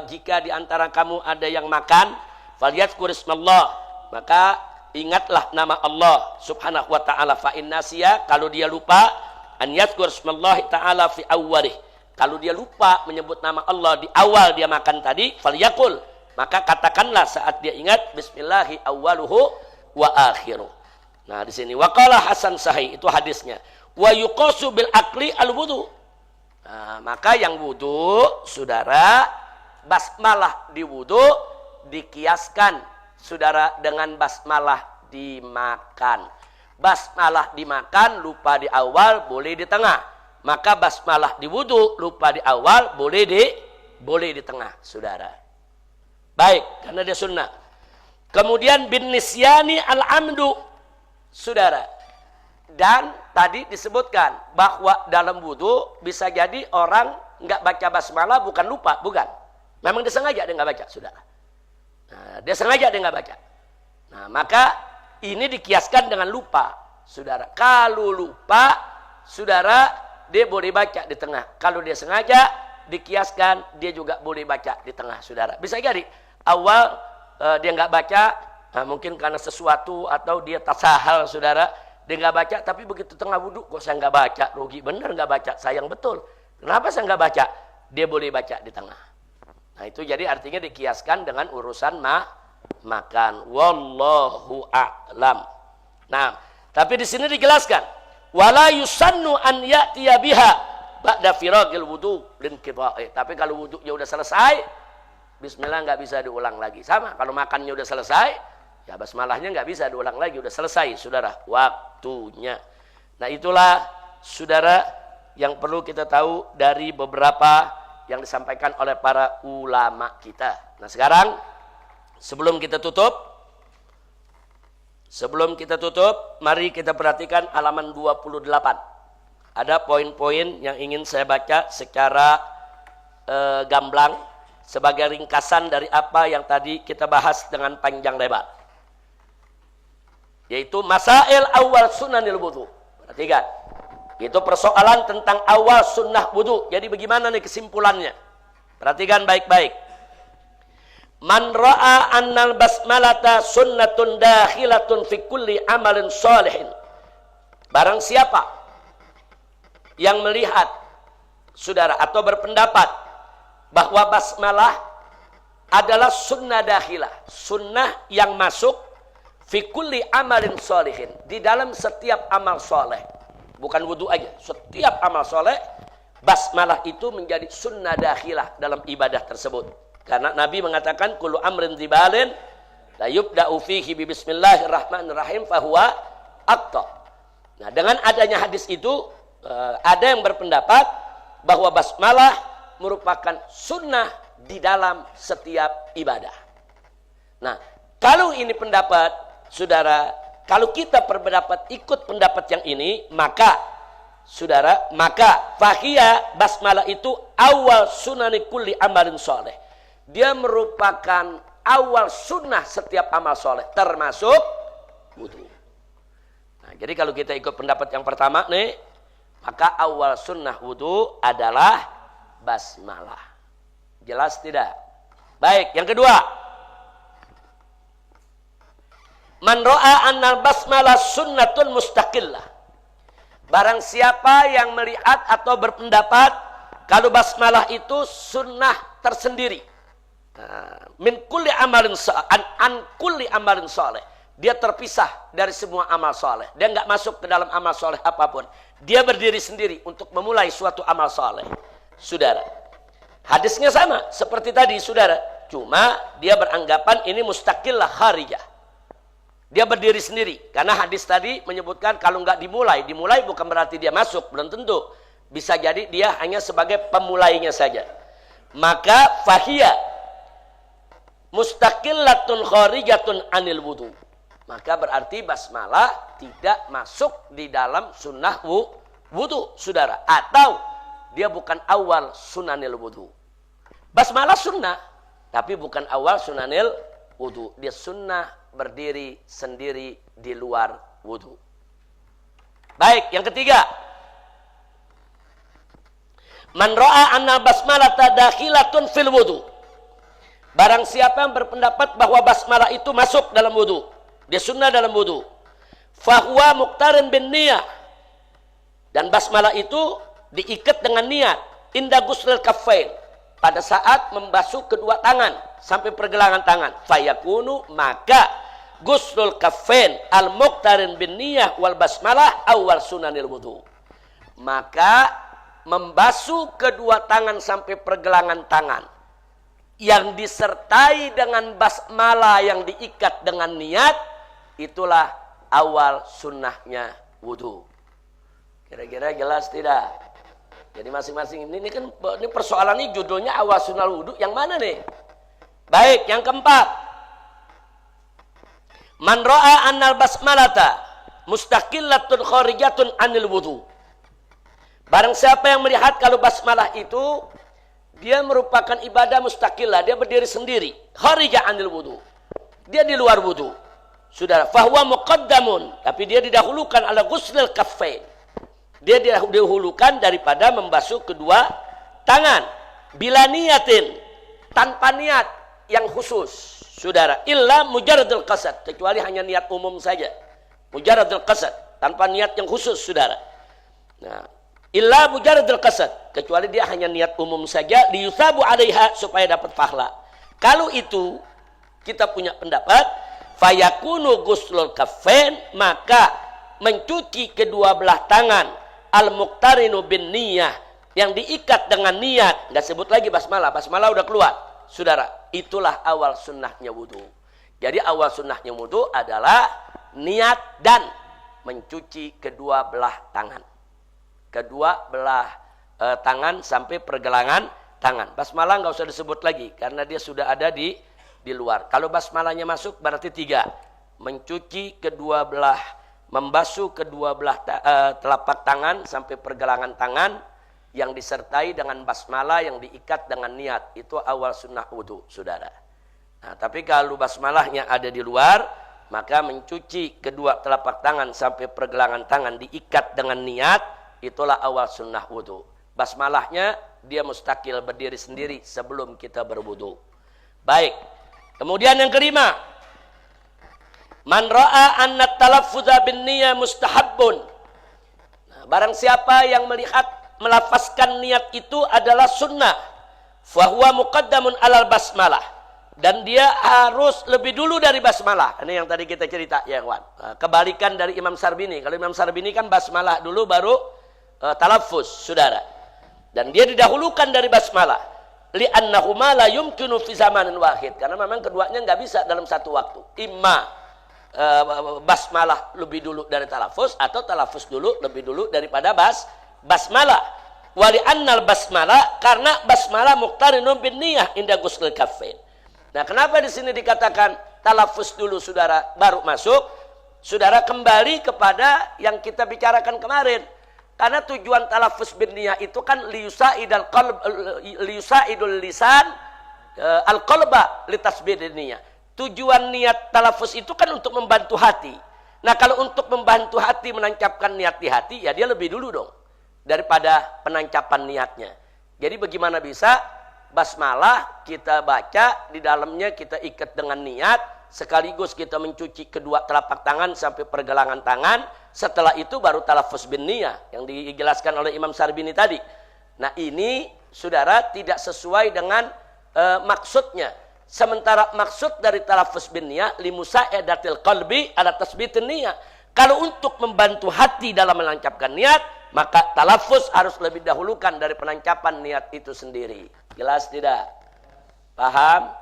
jika di antara kamu ada yang makan, falyadhkur ismallah, maka ingatlah nama Allah Subhanahu wa taala. Fa innasiya, kalau dia lupa, an yadhkur ismallah taala fi awwalih, kalau dia lupa menyebut nama Allah di awal dia makan tadi, falyaqul, maka katakanlah saat dia ingat bismillahi awwaluhu wa akhiru. Nah, di sini waqala Hasan Sahih, itu hadisnya. Wa yuqasu bil akli al wudu. Nah, maka yang wudu, saudara, basmalah di wudu dikiaskan, saudara, dengan basmalah dimakan. Basmalah dimakan lupa di awal, boleh di tengah. Maka basmalah di wudu lupa di awal, boleh di tengah, saudara. Baik, karena dia sunnah. Kemudian bin nisyani al-amdu, saudara. Dan tadi disebutkan bahwa dalam wudu bisa jadi orang nggak baca basmalah bukan lupa, bukan. Memang dia sengaja dia nggak baca, saudara. Nah, dia sengaja dia nggak baca. Nah, maka ini dikiaskan dengan lupa, saudara. Kalau lupa, saudara, dia boleh baca di tengah. Kalau dia sengaja, dikiaskan dia juga boleh baca di tengah, saudara. Bisa jadi awal dia nggak baca, nah, mungkin karena sesuatu atau dia tasahal, saudara, dia nggak baca, tapi begitu tengah wudhu, kok saya nggak baca, rugi bener nggak baca, sayang betul. Kenapa saya nggak baca? Dia boleh baca di tengah. Nah itu jadi artinya dikiaskan dengan urusan makan. Wallahu a'lam. Nah, tapi di sini dijelaskan, wala yusannu an ya'tiya biha ba'da firagil wudu lin qita'i. Tapi kalau wudunya udah selesai, bismillah nggak bisa diulang lagi. Sama, kalau makannya udah selesai, ya basmalahnya nggak bisa diulang lagi, udah selesai, saudara, waktunya. Nah, itulah saudara yang perlu kita tahu dari beberapa yang disampaikan oleh para ulama kita. Nah, sekarang sebelum kita tutup, mari kita perhatikan halaman 28. Ada poin-poin yang ingin saya baca secara gamblang sebagai ringkasan dari apa yang tadi kita bahas dengan panjang lebar. Yaitu masail awal sunanil wudu. Perhatikan. Itu persoalan tentang awal sunnah wudu. Jadi bagaimana nih kesimpulannya? Perhatikan baik-baik. Man ra'a annal basmalata sunnatun dakhilatun fi kulli amalin sholihin. Barang siapa yang melihat, saudara, atau berpendapat bahwa basmalah adalah sunnah dakhilah, sunnah yang masuk fi kulli amalin sholihin, di dalam setiap amal soleh. Bukan wudu aja, setiap amal soleh, basmalah itu menjadi sunnah dakhilah dalam ibadah tersebut. Karena Nabi mengatakan kullu amrin dzibalin la yubda'u fihi bi bismillahirrahmanirrahim fahuwa aqta. Nah, dengan adanya hadis itu ada yang berpendapat bahwa basmalah merupakan sunnah di dalam setiap ibadah. Nah, kalau ini pendapat saudara, kalau kita berpendapat ikut pendapat yang ini, maka saudara, maka fahiya basmalah itu awal sunani kulli amalin soleh. Dia merupakan awal sunnah setiap amal soleh, termasuk wudu. Nah, jadi kalau kita ikut pendapat yang pertama nih, maka awal sunnah wudu adalah basmalah. Jelas tidak? Baik, yang kedua. Man ra'a annal basmalah sunnatun mustaqillah. Barang siapa yang melihat atau berpendapat kalau basmalah itu sunnah tersendiri. Min kulli amalin an kulli amalin soleh. Dia terpisah dari semua amal soleh. Dia nggak masuk ke dalam amal soleh apapun. Dia berdiri sendiri untuk memulai suatu amal soleh. Saudara, hadisnya sama seperti tadi, saudara. Cuma dia beranggapan ini mustaqillah kharijah. Dia berdiri sendiri. Karena hadis tadi menyebutkan kalau nggak dimulai bukan berarti dia masuk, belum tentu. Bisa jadi dia hanya sebagai pemulainya saja. Maka fahiyah mustaqillatun kharijatun anil wudu. Maka berarti basmalah tidak masuk di dalam sunnah wudu, saudara. Atau dia bukan awal sunanil wudu. Basmalah sunnah, tapi bukan awal sunanil wudu. Dia sunnah berdiri sendiri di luar wudu. Baik, yang ketiga. Man ra'a anna basmalata dakhilatun fil wudu. Barang siapa yang berpendapat bahwa basmalah itu masuk dalam wudu, dia sunnah dalam wudu, fahuwa muqtarin bin niyah, dan basmalah itu diikat dengan niat, inda guslil kaffain, pada saat membasuh kedua tangan sampai pergelangan tangan, fayakunu, maka guslul kaffain al muqtarin bin niyah wal basmalah awal sunanil wudu. Maka membasuh kedua tangan sampai pergelangan tangan yang disertai dengan basmalah yang diikat dengan niat, itulah awal sunnahnya wudu. Kira-kira jelas tidak? Jadi masing-masing ini kan ini persoalan ini judulnya awal sunnah wudu yang mana nih? Baik, yang keempat. Man ra'a annal basmalata mustaqillatun kharijatun anil wudu. Barang siapa yang melihat kalau basmalah itu dia merupakan ibadah mustaqillah, dia berdiri sendiri, kharijah anil wudu. Dia di luar wudu. Saudara, fahuwa muqaddamun, tapi dia didahulukan ala ghuslil kaffain. Dia didahulukan daripada membasuh kedua tangan. Bila niyatin, tanpa niat yang khusus. Saudara, illa mujarradul qasad, kecuali hanya niat umum saja. Mujarradul qasad, tanpa niat yang khusus, saudara. Nah, Illa mujarradul qasad, kecuali dia hanya niat umum saja, liyusabu 'alaiha, supaya dapat pahala. Kalau itu kita punya pendapat, fayakunu ghuslul kaffain, maka mencuci kedua belah tangan, al-muqtarinu bin niyah, yang diikat dengan niat, nggak sebut lagi basmalah, basmalah udah keluar, saudara. Itulah awal sunnahnya wudu. Jadi awal sunnahnya wudu adalah niat dan mencuci kedua belah tangan, kedua belah tangan sampai pergelangan tangan. Basmalah nggak usah disebut lagi karena dia sudah ada di luar. Kalau basmalahnya masuk berarti 3, mencuci kedua belah, membasuh kedua belah telapak tangan sampai pergelangan tangan yang disertai dengan basmalah yang diikat dengan niat. Itu awal sunnah wudu, saudara. Nah, tapi kalau basmalahnya ada di luar, maka mencuci kedua telapak tangan sampai pergelangan tangan diikat dengan niat, itulah awal sunnah wudu. Basmalahnya dia mustakil, berdiri sendiri sebelum kita berwudu. Baik. Kemudian yang kelima, man ra'a anna talaffuza bin niyyah mustahabbun. Nah, barang siapa yang melihat melafazkan niat itu adalah sunnah, fahuwa muqaddamun alal basmalah, dan dia harus lebih dulu dari basmalah. Ini yang tadi kita cerita ya kawan. Nah, kebalikan dari Imam Sarbini. Kalau Imam Sarbini kan basmalah dulu baru talaffuz, saudara. Dan dia didahulukan dari basmalah. Li'annahuma la yumkinu fi zamanin wahid. Karena memang keduanya nggak bisa dalam satu waktu. Imma basmalah lebih dulu dari talaffuz, atau talaffuz dulu lebih dulu daripada basmalah. Wali annal basmalah, karena basmalah muqtarinun bin niyah inda ghusl kaffain. Nah, kenapa di sini dikatakan talaffuz dulu saudara baru masuk? Saudara kembali kepada yang kita bicarakan kemarin. Karena tujuan talaffuz bin niyah itu kan liyusaidul qalb, liyusaidul lisan al-qalba litasbidin niyah. Tujuan niat talaffuz itu kan untuk membantu hati. Nah, kalau untuk membantu hati menancapkan niat di hati, ya dia lebih dulu dong daripada penancapan niatnya. Jadi bagaimana bisa basmalah kita baca, di dalamnya kita ikat dengan niat, sekaligus kita mencuci kedua telapak tangan sampai pergelangan tangan. Setelah itu baru talaffuz bin niyah yang dijelaskan oleh Imam Sarbini tadi. Nah, ini saudara tidak sesuai dengan maksudnya. Sementara maksud dari talaffuz bin niyah limusa'adatil qalbi ala tasbitin niyah. Kalau untuk membantu hati dalam menancapkan niat, maka talaffuz harus lebih dahulukan dari penancapan niat itu sendiri. Jelas tidak? Paham?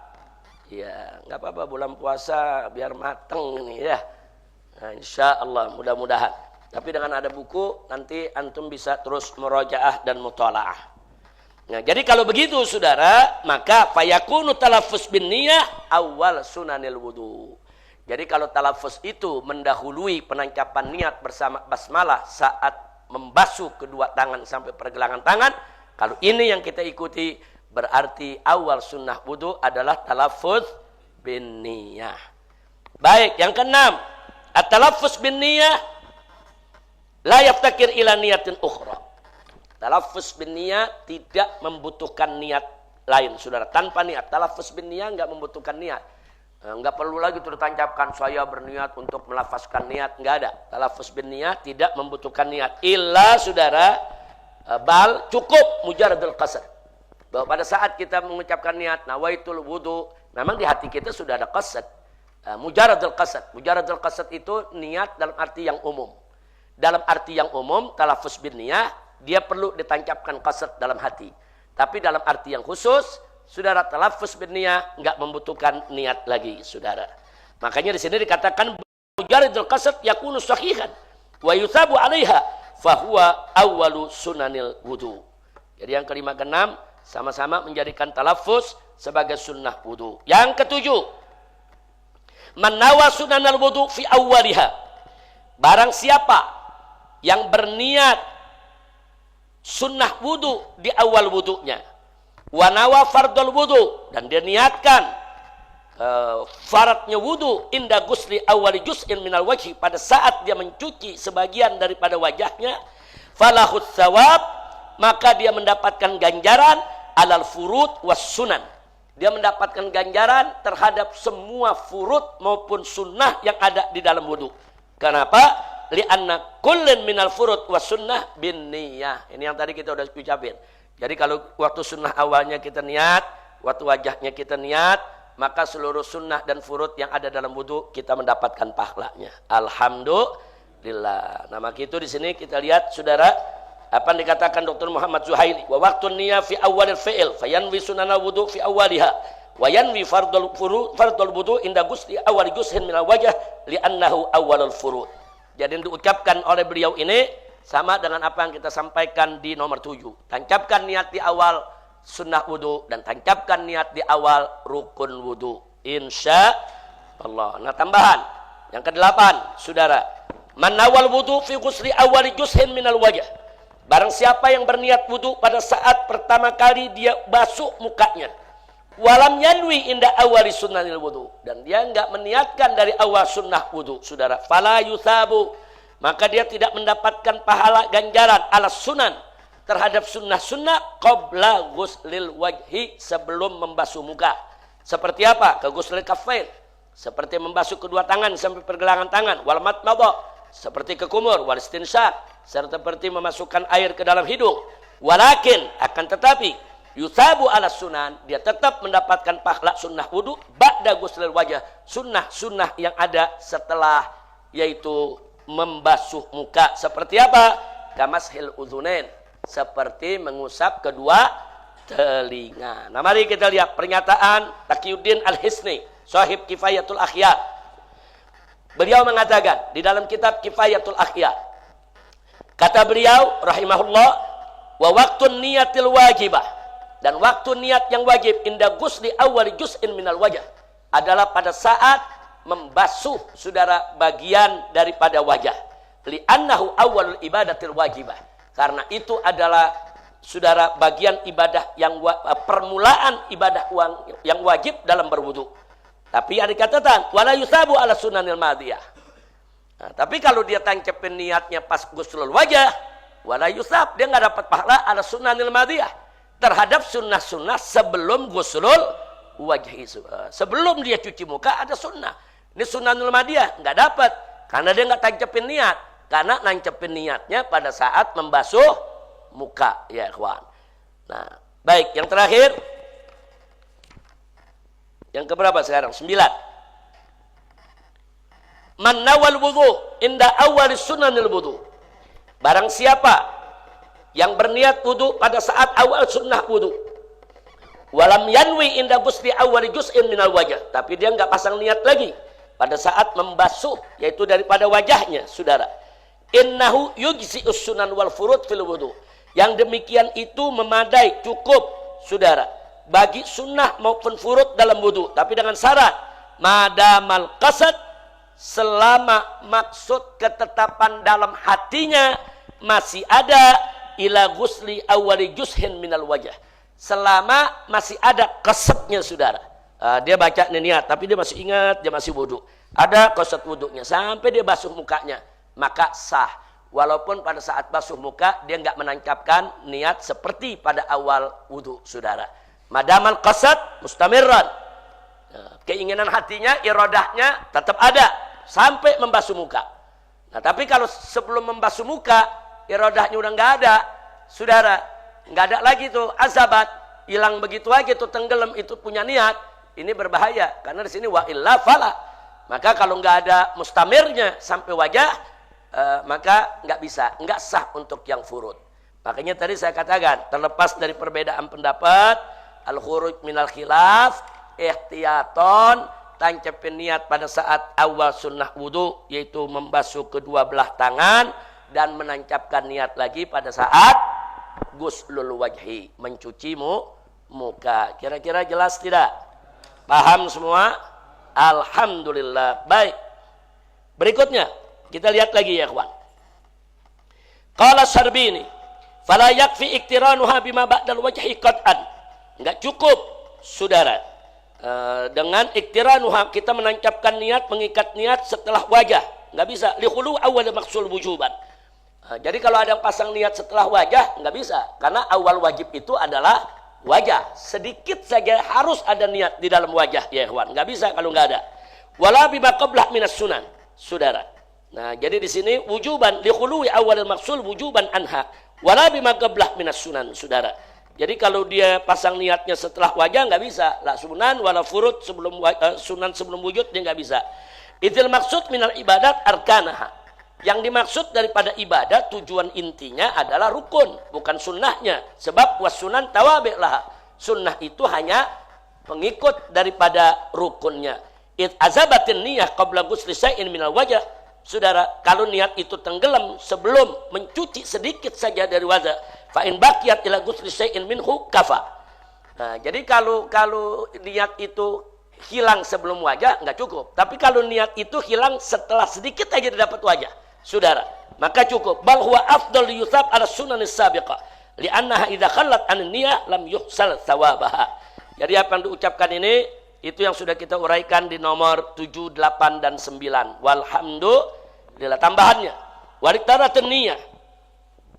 Ya, nggak apa-apa, bulan puasa biar mateng ini ya. Nah, insya Allah mudah-mudahan. Tapi dengan ada buku nanti antum bisa terus murojaah dan mutalaah. Nah, jadi kalau begitu saudara, maka fayakunu talaffuz bin niyah awal sunanil wudu. Jadi kalau talaffuz itu mendahului penancapan niat bersama basmalah saat membasuh kedua tangan sampai pergelangan tangan, kalau ini yang kita ikuti, berarti awal sunnah wudu adalah talaffuz bin niyah. Baik, yang keenam, at-talaffuz bin niyah la yaftakir ila niyatin ukhra. Talaffuz bin niyah tidak membutuhkan niat lain, saudara. Tanpa niat, talaffuz bin niyah enggak membutuhkan niat. Enggak perlu lagi itu ditancapkan saya berniat untuk melafazkan niat, enggak ada. Talaffuz bin niyah tidak membutuhkan niat. Illa saudara, bal cukup mujarradul qasad. Bahwa pada saat kita mengucapkan niat nawaitul wudu, memang di hati kita sudah ada qasad. Mujarradul qasad. Mujarradul qasad itu niat dalam arti yang umum. Dalam arti yang umum, talaffuz bin niyah dia perlu ditancapkan qasad dalam hati. Tapi dalam arti yang khusus, saudara, talaffuz bin niyah enggak membutuhkan niat lagi, saudara. Makanya di sini dikatakan mujarradul qasad yakunu sahihan wa yusabu 'alaiha fa huwa awwalu sunanil wudu. Jadi yang kelima keenam sama-sama menjadikan talaffuz sebagai sunnah wudu. Yang ketujuh, man nawa sunanal wudu fi awwaliha. Barang siapa yang berniat sunnah wudu di awal wudunya, wa nawa fardul wudu, dan dia niatkan syaratnya wudu inda ghusli awwali juz'in minal wajhi, pada saat dia mencuci sebagian daripada wajahnya, falahut thawab, maka dia mendapatkan ganjaran alal furud was sunan. Dia mendapatkan ganjaran terhadap semua furud maupun sunnah yang ada di dalam wudu. Kenapa? li'anna kullin minal furud was sunnah bin niyah. Ini yang tadi kita udah ucapin. Jadi kalau waktu sunnah awalnya kita niat, waktu wajahnya kita niat, maka seluruh sunnah dan furud yang ada dalam wudu kita mendapatkan pahalanya. Alhamdulillah. Nah, maka itu di sini kita lihat saudara, apa yang dikatakan Dr. Muhammad Zuhaili, wa waqtun niyah fi awalil fi'il fayanwi sunanal wudu fi awaliha wa yanwi fardul wudu inda ghusli awal ghushin minal wajh li'annahu awalul furud. Jadi yang diucapkan oleh beliau ini sama dengan apa yang kita sampaikan di nomor 7. Tancapkan niat di awal sunnah wudu dan tancapkan niat di awal rukun wudu. Insya Allah. Nah, tambahan yang ke-8, saudara. Man nawal wudu fi ghusli awal ghushin minal wajh. Barang siapa yang berniat wudu pada saat pertama kali dia basuh mukanya. Walam yanwi inda awali sunnahil wudu. Dan dia enggak meniatkan dari awal sunnah wudu, saudara. Fala yusabu. Maka dia tidak mendapatkan pahala ganjaran ala sunan terhadap sunnah-sunnah qabla ghuslil wajhi, sebelum membasuh muka. Seperti apa? Ke ghuslil kaffain. Seperti membasuh kedua tangan sampai pergelangan tangan. Wal matmadha. Seperti ke kumur. Wal istinsyaq. Seperti memasukkan air ke dalam hidung. Walakin, akan tetapi, yusabu ala sunan, dia tetap mendapatkan pahala sunnah wudu ba'da ghuslil wajah, sunnah yang ada setelah, yaitu membasuh muka. Seperti apa? Kamashil udhunain, seperti mengusap kedua telinga. Nah, mari kita lihat pernyataan Taqiyuddin Al-Hisni, sahib Kifayatul Akhyar. Beliau mengatakan di dalam kitab Kifayatul Akhyar, kata beliau rahimahullah, wa waqtun niyatil wajibah, dan waktu niat yang wajib inda ghusli awwali juz'in minal wajh adalah pada saat membasuh, saudara, bagian daripada wajah. Li'annahu awwalul ibadatil wajibah. Karena itu adalah, saudara, bagian ibadah yang permulaan ibadah yang wajib dalam berwudu. Tapi ada dikatakan wala yusabu ala sunanil madiyah. Nah, tapi kalau dia tancapin niatnya pas ghuslul wajah, wala yusab, dia enggak dapat pahala ala sunanil madiyah, terhadap sunnah-sunnah sebelum ghuslul wajhi. Sebelum dia cuci muka ada sunnah. Ini sunnahul madiyah enggak dapat karena dia enggak tancapin niat. Karena nancapin niatnya pada saat membasuh muka, ya ikhwan. Nah, baik, yang terakhir. Yang keberapa sekarang? 9. Man nawal wudu inda awal sunnanil wudu. Barang siapa yang berniat wudu pada saat awal sunnah wudu, walam yanwi inda ghusli awwali juz'in minal wajh, tapi dia enggak pasang niat lagi pada saat membasuh, yaitu daripada wajahnya, saudara. Innahu yujzi'us sunan wal furud fil wudu. Yang demikian itu memadai, cukup, saudara, bagi sunnah maupun furud dalam wudu, tapi dengan syarat madamal qasad, selama maksud ketetapan dalam hatinya masih ada, ila ghusli awwali juz'in minal wajh, selama masih ada kesetnya, saudara. Dia baca niat, tapi dia masih ingat, dia masih wudu. Ada keset wudunya sampai dia basuh mukanya, maka sah. Walaupun pada saat basuh muka dia enggak menancapkan niat seperti pada awal wudu, saudara. Madamal qasad mustamirran. Keinginan hatinya, iradahnya tetap ada sampai membasuh muka. Nah, tapi kalau sebelum membasuh muka iradahnya udah enggak ada, saudara, enggak ada lagi tuh azabat, hilang begitu aja tuh, tenggelam itu punya niat. Ini berbahaya karena di sini wa illa fala. Maka kalau enggak ada mustamirnya sampai wajah, maka enggak bisa, enggak sah untuk yang furud. Makanya tadi saya katakan, terlepas dari perbedaan pendapat, al-khuruj minal khilaf, ihtiyaton, tancapin niat pada saat awal sunnah wudu, yaitu membasuh kedua belah tangan, dan menancapkan niat lagi pada saat ghuslul wajhi, mencuci muka. Kira-kira jelas tidak? Paham semua? Alhamdulillah. Baik. Berikutnya kita lihat lagi ya kawan. Qala Syarbini, fala yakfi iktiranuha bima ba'dal wajhi qat'an. Enggak cukup, saudara, dengan iktiranuha kita menancapkan niat, mengikat niat setelah wajah. Enggak bisa. Li khulu awal maqsul wujuban. Jadi kalau ada yang pasang niat setelah wajah, enggak bisa. Karena awal wajib itu adalah wajah. Sedikit saja harus ada niat di dalam wajah, ya ikhwan. Enggak bisa kalau enggak ada. Wala bima qablah minas sunan, saudara. Nah, jadi di sini wujuban li khuluwi awalil maqsul wujuban anha wala bima qablah minas sunan, saudara. Jadi kalau dia pasang niatnya setelah wajah nggak bisa, la sunan wala furud sebelum sunan sebelum wujud dia nggak bisa. Itil maksud minal ibadat arkanaha. Yang dimaksud daripada ibadah tujuan intinya adalah rukun, bukan sunnahnya. Sebab was sunan tawabi' laha. Sunnah itu hanya pengikut daripada rukunnya. It azabatin niyah qabla ghusli syai'in minal wajah. Saudara, kalau niat itu tenggelam sebelum mencuci sedikit saja dari wajah, fa in baqiyat ila ghusli syai'in minhu kafa. Nah, jadi kalau niat itu hilang sebelum wajah nggak cukup. Tapi kalau niat itu hilang setelah sedikit aja dapat wajah, saudara, maka cukup. Bal huwa afdal yusab ala sunanis sabiqah. Li'annaha idza khallat an niyah lam yuhsal thawabaha. Jadi apa yang diucapkan ini itu yang sudah kita uraikan di nomor 7, 8 dan 9. Walhamdulillah tambahannya. Wariqtaratun niyah.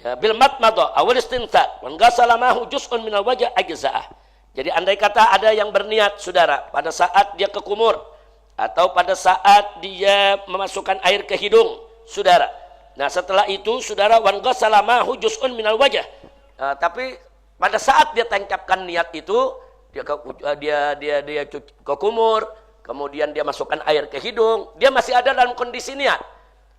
Ya, bil matmadah awal istinthaq wan ghasala mahu juz'un minal wajh ajza'ah. Jadi andai kata ada yang berniat, saudara, pada saat dia ke kumur atau pada saat dia memasukkan air ke hidung, saudara. Nah, setelah itu, saudara, wan ghasala mahu juz'un minal wajh. Tapi pada saat dia tancapkan niat itu, dia ke kumur, kemudian dia masukkan air ke hidung, dia masih ada dalam kondisi niat.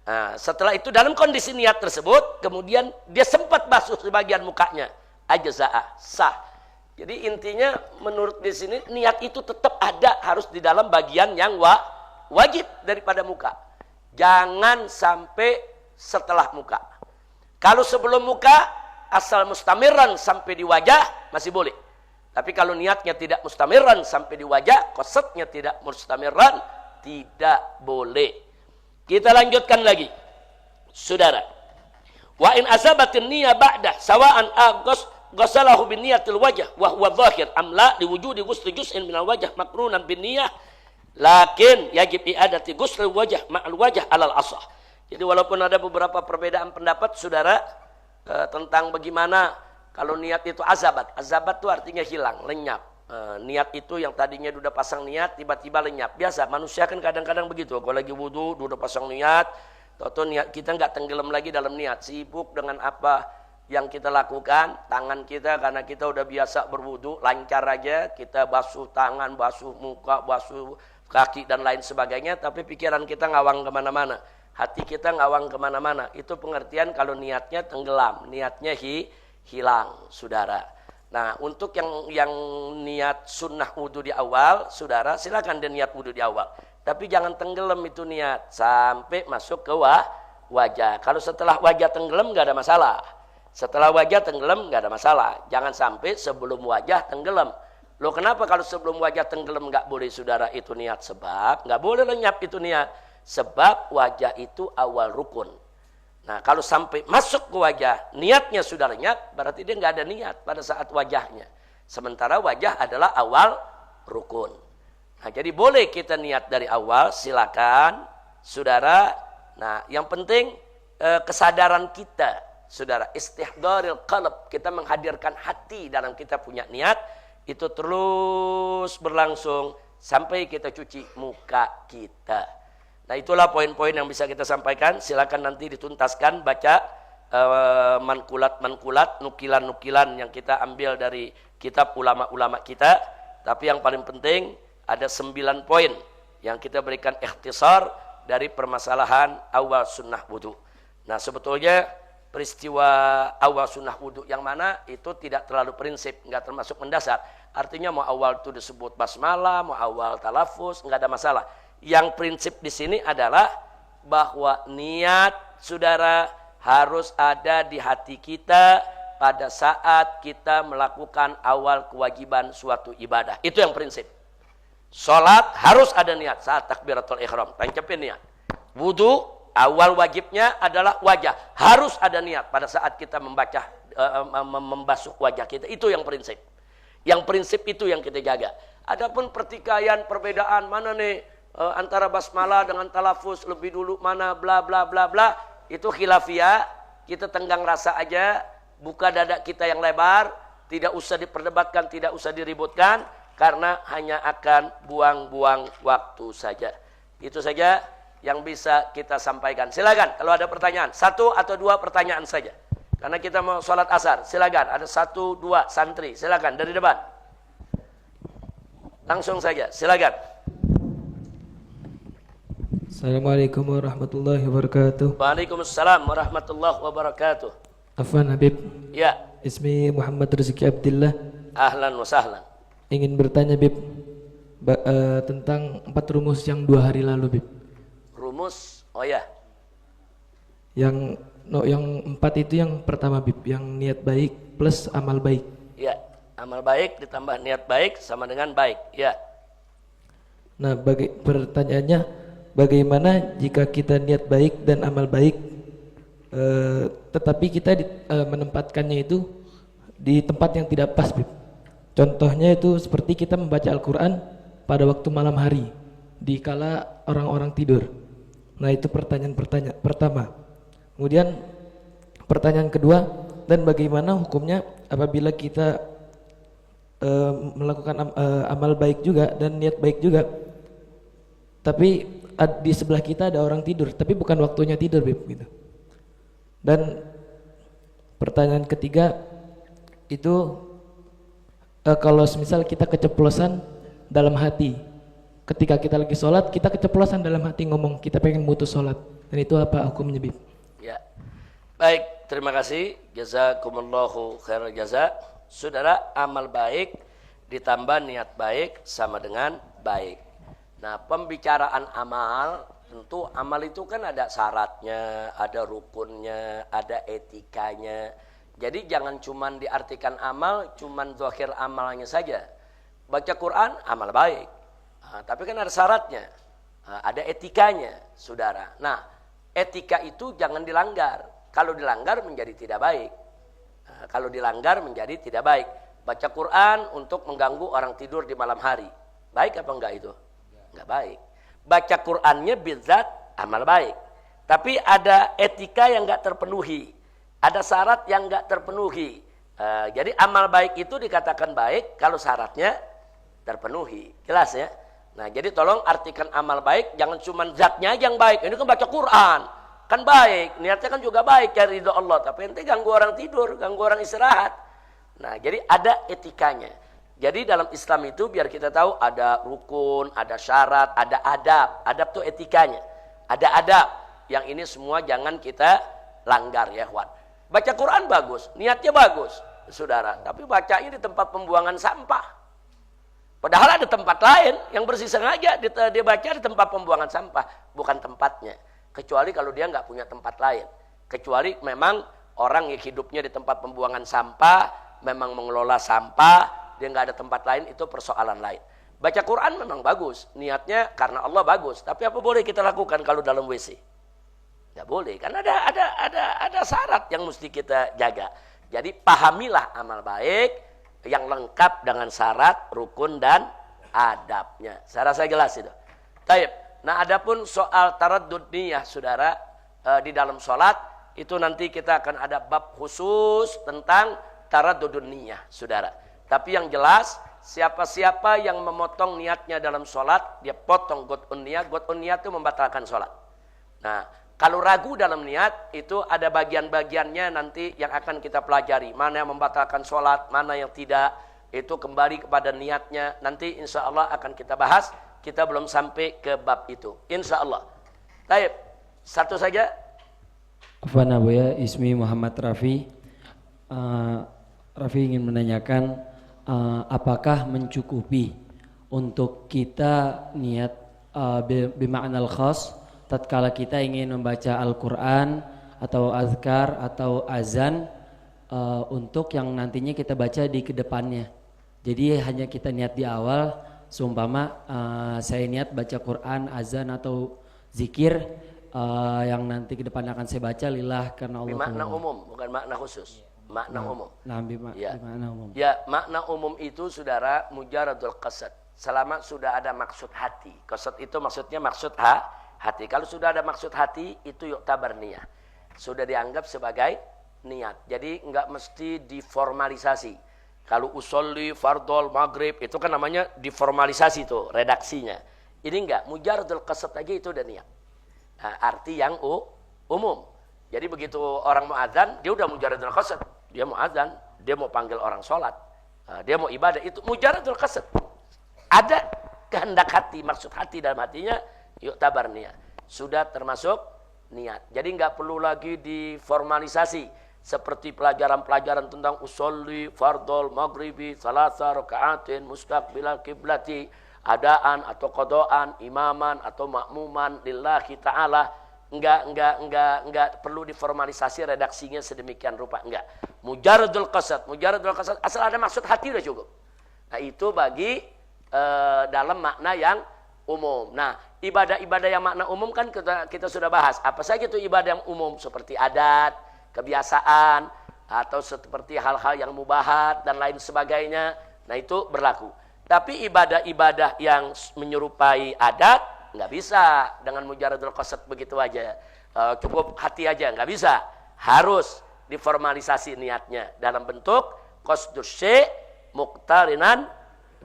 Nah, setelah itu dalam kondisi niat tersebut, kemudian dia sempat basuh sebagian mukanya, ajza'ah, sah. Jadi intinya menurut di sini niat itu tetap ada, harus di dalam bagian yang wajib daripada muka. Jangan sampai setelah muka. Kalau sebelum muka asal mustamiran sampai di wajah masih boleh. Tapi kalau niatnya tidak mustamiran sampai di wajah, qasadnya tidak mustamiran, tidak boleh. Kita lanjutkan lagi. Saudara. Wa in asabatin niyah ba'dah sawa'an ghasalahu bin niyatil wajh wa huwa dhahir am la li wujudi ghusli juz'in minal wajh maqrunan bin niyah lakin yajib i'adati ghusli wajh ma'al wajh alal asah. Jadi walaupun ada beberapa perbedaan pendapat, saudara, tentang bagaimana kalau niat itu azabat. Azabat itu artinya hilang, lenyap. Niat itu yang tadinya udah pasang niat, tiba-tiba lenyap. Biasa, manusia kan kadang-kadang begitu. Kalau lagi wudu, udah pasang niat, atau niat kita nggak tenggelam lagi dalam niat. Sibuk dengan apa yang kita lakukan, tangan kita karena kita udah biasa berwudu, lancar aja. Kita basuh tangan, basuh muka, basuh kaki, dan lain sebagainya. Tapi pikiran kita ngawang kemana-mana. Hati kita ngawang kemana-mana. Itu pengertian kalau niatnya tenggelam, niatnya hilang, saudara. Nah, untuk yang niat sunnah wudu di awal, saudara, silakan dia niat wudu di awal. Tapi jangan tenggelam itu niat sampai masuk ke wajah. Kalau setelah wajah tenggelam nggak ada masalah. Setelah wajah tenggelam nggak ada masalah. Jangan sampai sebelum wajah tenggelam. Loh, kenapa kalau sebelum wajah tenggelam nggak boleh, saudara, itu niat? Sebab nggak boleh lenyap itu niat. Sebab wajah itu awal rukun. Nah, kalau sampai masuk ke wajah, niatnya sudah lenyap, berarti dia nggak ada niat pada saat wajahnya. Sementara wajah adalah awal rukun. Nah, jadi boleh kita niat dari awal, silakan, saudara. Nah, yang penting kesadaran kita, saudara, istihdharil qalb, kita menghadirkan hati dalam kita punya niat, itu terus berlangsung sampai kita cuci muka kita. Nah, itulah poin-poin yang bisa kita sampaikan. Silakan nanti dituntaskan, baca mankulat-mankulat, nukilan-nukilan yang kita ambil dari kitab ulama-ulama kita. Tapi yang paling penting ada 9 poin yang kita berikan ikhtisar dari permasalahan awal sunnah wudu. Nah, sebetulnya peristiwa awal sunnah wudu yang mana itu tidak terlalu prinsip, nggak termasuk mendasar. Artinya mau awal itu disebut basmalah, mau awal talafuz, nggak ada masalah. Yang prinsip di sini adalah bahwa niat, saudara, harus ada di hati kita pada saat kita melakukan awal kewajiban suatu ibadah. Itu yang prinsip. Salat harus ada niat saat takbiratul ihram, tancapin niat. Wudu awal wajibnya adalah wajah, harus ada niat pada saat kita membasuh wajah kita. Itu yang prinsip. Yang prinsip itu yang kita jaga. Adapun pertikaian, perbedaan mana nih antara basmalah dengan talafuz lebih dulu mana bla bla bla bla, itu khilafiyah. Kita tenggang rasa aja, buka dada kita yang lebar, tidak usah diperdebatkan, tidak usah diributkan, karena hanya akan buang-buang waktu saja. Itu saja. yang bisa kita sampaikan. Silakan kalau ada pertanyaan, 1 atau 2 pertanyaan saja. Karena kita mau sholat asar. Silakan, ada 1, 2 santri. Silakan dari depan. Langsung saja, silakan. Assalamualaikum warahmatullahi wabarakatuh. Waalaikumsalam warahmatullahi wabarakatuh. Afwan Habib. Ya. Ismi Muhammad Rezeki Abdillah. Ahlan wa sahlan. Ingin bertanya Bib tentang 4 rumus yang 2 hari lalu Bib. Rumus, oh ya. Yang 4 itu yang pertama Bib, yang niat baik plus amal baik. Ya, amal baik ditambah niat baik sama dengan baik. Ya. Nah, pertanyaannya, bagaimana jika kita niat baik dan amal baik, tetapi kita menempatkannya itu di tempat yang tidak pas Bib. Contohnya itu seperti kita membaca Al-Quran pada waktu malam hari, di kala orang-orang tidur. Nah, itu pertanyaan pertama. Kemudian pertanyaan kedua, dan bagaimana hukumnya apabila kita melakukan amal baik juga dan niat baik juga, tapi di sebelah kita ada orang tidur, tapi bukan waktunya tidur Bib, gitu. Dan pertanyaan ketiga itu, kalau misal kita keceplosan dalam hati, ketika kita lagi sholat, kita keceplosan dalam hati ngomong kita pengen mutus sholat, dan itu apa hukumnya Bib? Ya, baik, terima kasih. Jazakumullahu khairal jaza. Saudara, amal baik ditambah niat baik sama dengan baik. Nah, pembicaraan amal, tentu amal itu kan ada syaratnya, ada rukunnya, ada etikanya. Jadi jangan cuman diartikan amal, cuman zahir amalnya saja. Baca Quran, amal baik. Tapi kan ada syaratnya, ada etikanya, saudara. Nah, etika itu jangan dilanggar. Kalau dilanggar menjadi tidak baik. Kalau dilanggar menjadi tidak baik. Baca Quran untuk mengganggu orang tidur di malam hari. Baik apa enggak itu? Enggak baik. Baca Qurannya bidzat amal baik. Tapi ada etika yang enggak terpenuhi. Ada syarat yang enggak terpenuhi. Jadi amal baik itu dikatakan baik kalau syaratnya terpenuhi. Jelas ya? Nah, jadi tolong artikan amal baik, jangan cuma zatnya yang baik. Ini kan baca Quran, kan baik, niatnya kan juga baik, cari ridho Allah. Tapi nanti ganggu orang tidur, ganggu orang istirahat. Nah, jadi ada etikanya. Jadi dalam Islam itu biar kita tahu ada rukun, ada syarat, ada adab. Adab itu etikanya. Ada adab. Yang ini semua jangan kita langgar ya, kawan. Baca Quran bagus, niatnya bagus, saudara. Tapi bacanya di tempat pembuangan sampah. Padahal ada tempat lain yang bersih sengaja dia baca di tempat pembuangan sampah. Bukan tempatnya. Kecuali kalau dia nggak punya tempat lain. Kecuali memang orang yang hidupnya di tempat pembuangan sampah, memang mengelola sampah, dia nggak ada tempat lain, itu persoalan lain. Baca Quran memang bagus, niatnya karena Allah bagus. Tapi apa boleh kita lakukan kalau dalam WC? Nggak boleh, karena ada syarat yang mesti kita jaga. Jadi pahamilah amal baik yang lengkap dengan syarat, rukun dan adabnya. Saya rasa jelas itu. Taib. Nah, adapun soal taraddud niyah, saudara, di dalam sholat itu nanti kita akan ada bab khusus tentang taraddud niyah, saudara. Tapi yang jelas, siapa-siapa yang memotong niatnya dalam sholat, dia potong god'un niyah. God'un niyah itu membatalkan sholat. Nah, kalau ragu dalam niat, itu ada bagian-bagiannya nanti yang akan kita pelajari. Mana yang membatalkan sholat, mana yang tidak. Itu kembali kepada niatnya. Nanti insya Allah akan kita bahas. Kita belum sampai ke bab itu. Insya Allah. Baik, satu saja. Afwan Abu ya, Ismi Muhammad Rafi. Rafi ingin menanyakan, apakah mencukupi untuk kita niat bima'nal khas tatkala kita ingin membaca Al-Quran atau azkar atau azan untuk yang nantinya kita baca di kedepannya. Jadi hanya kita niat di awal, seumpama saya niat baca Quran, azan atau zikir yang nanti ke depan akan saya baca lillah karena Allah. Makna umum, bukan makna khusus. Makna umum. Nah, makna umum. Ya, makna umum itu saudara mujaradul qasad. Selama sudah ada maksud hati. Qasad itu maksudnya maksud hati. Kalau sudah ada maksud hati, itu yuktabar niyah. Sudah dianggap sebagai niat. Jadi enggak mesti diformalisasi. Kalau usolli, fardol, maghrib, itu kan namanya diformalisasi tuh redaksinya. Ini enggak, mujaradul qasad aja itu udah niat. arti yang umum. Jadi begitu orang mau azan, dia udah mujaradul qasad. Dia mau azan, dia mau panggil orang sholat, dia mau ibadah, itu mujaradul qasad. Ada kehendak hati, maksud hati dalam hatinya, yuk tabar niat. Sudah termasuk niat. Jadi nggak perlu lagi diformalisasi seperti pelajaran-pelajaran tentang usolli fardol maghribi salasa rakaatin mustaqbilal kiblati, adaan atau qadaan, imaman atau makmuman lillahi ta'ala. Enggak perlu diformalisasi redaksinya sedemikian rupa, enggak. Mujaradul qasad asal ada maksud hati udah cukup. Nah, itu bagi dalam makna yang umum. Nah, ibadah-ibadah yang makna umum kan kita sudah bahas. Apa saja itu ibadah yang umum seperti adat, kebiasaan, atau seperti hal-hal yang mubahat dan lain sebagainya. Nah, itu berlaku. Tapi ibadah-ibadah yang menyerupai adat nggak bisa dengan mujaradul qasad begitu aja. Cukup hati aja, nggak bisa. Harus diformalisasi niatnya dalam bentuk qasdus syai' muqtarinan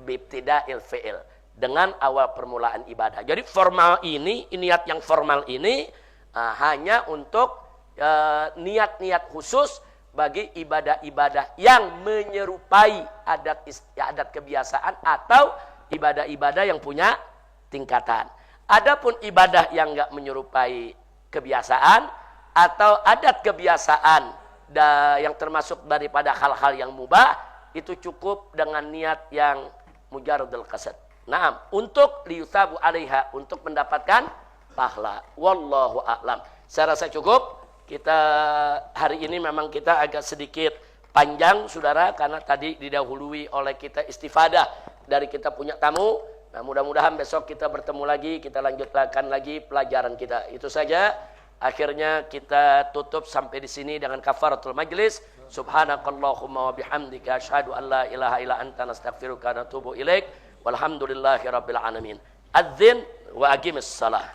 bibtida'il fi'il, dengan awal permulaan ibadah. Jadi formal ini, niat yang formal ini hanya untuk niat-niat khusus bagi ibadah-ibadah yang menyerupai adat kebiasaan atau ibadah-ibadah yang punya tingkatan. Adapun ibadah yang enggak menyerupai kebiasaan atau adat kebiasaan yang termasuk daripada hal-hal yang mubah, itu cukup dengan niat yang mujaradul qasad. Naam, untuk liyuthabu 'alaiha, untuk mendapatkan pahala. Wallahu a'lam. Saya rasa cukup. Kita hari ini memang kita agak sedikit panjang, saudara, karena tadi didahului oleh kita istifadah dari kita punya tamu. Nah, mudah-mudahan besok kita bertemu lagi, kita lanjutkan lagi pelajaran kita. Itu saja. Akhirnya kita tutup sampai di sini dengan kafaratul majlis. Subhanakallahumma wa bihamdika asyhadu an la ilaha illa anta nastaghfiruka wa natubu ilaik. Walhamdulillahirabbil alamin. Adzin wa aqimis shalah.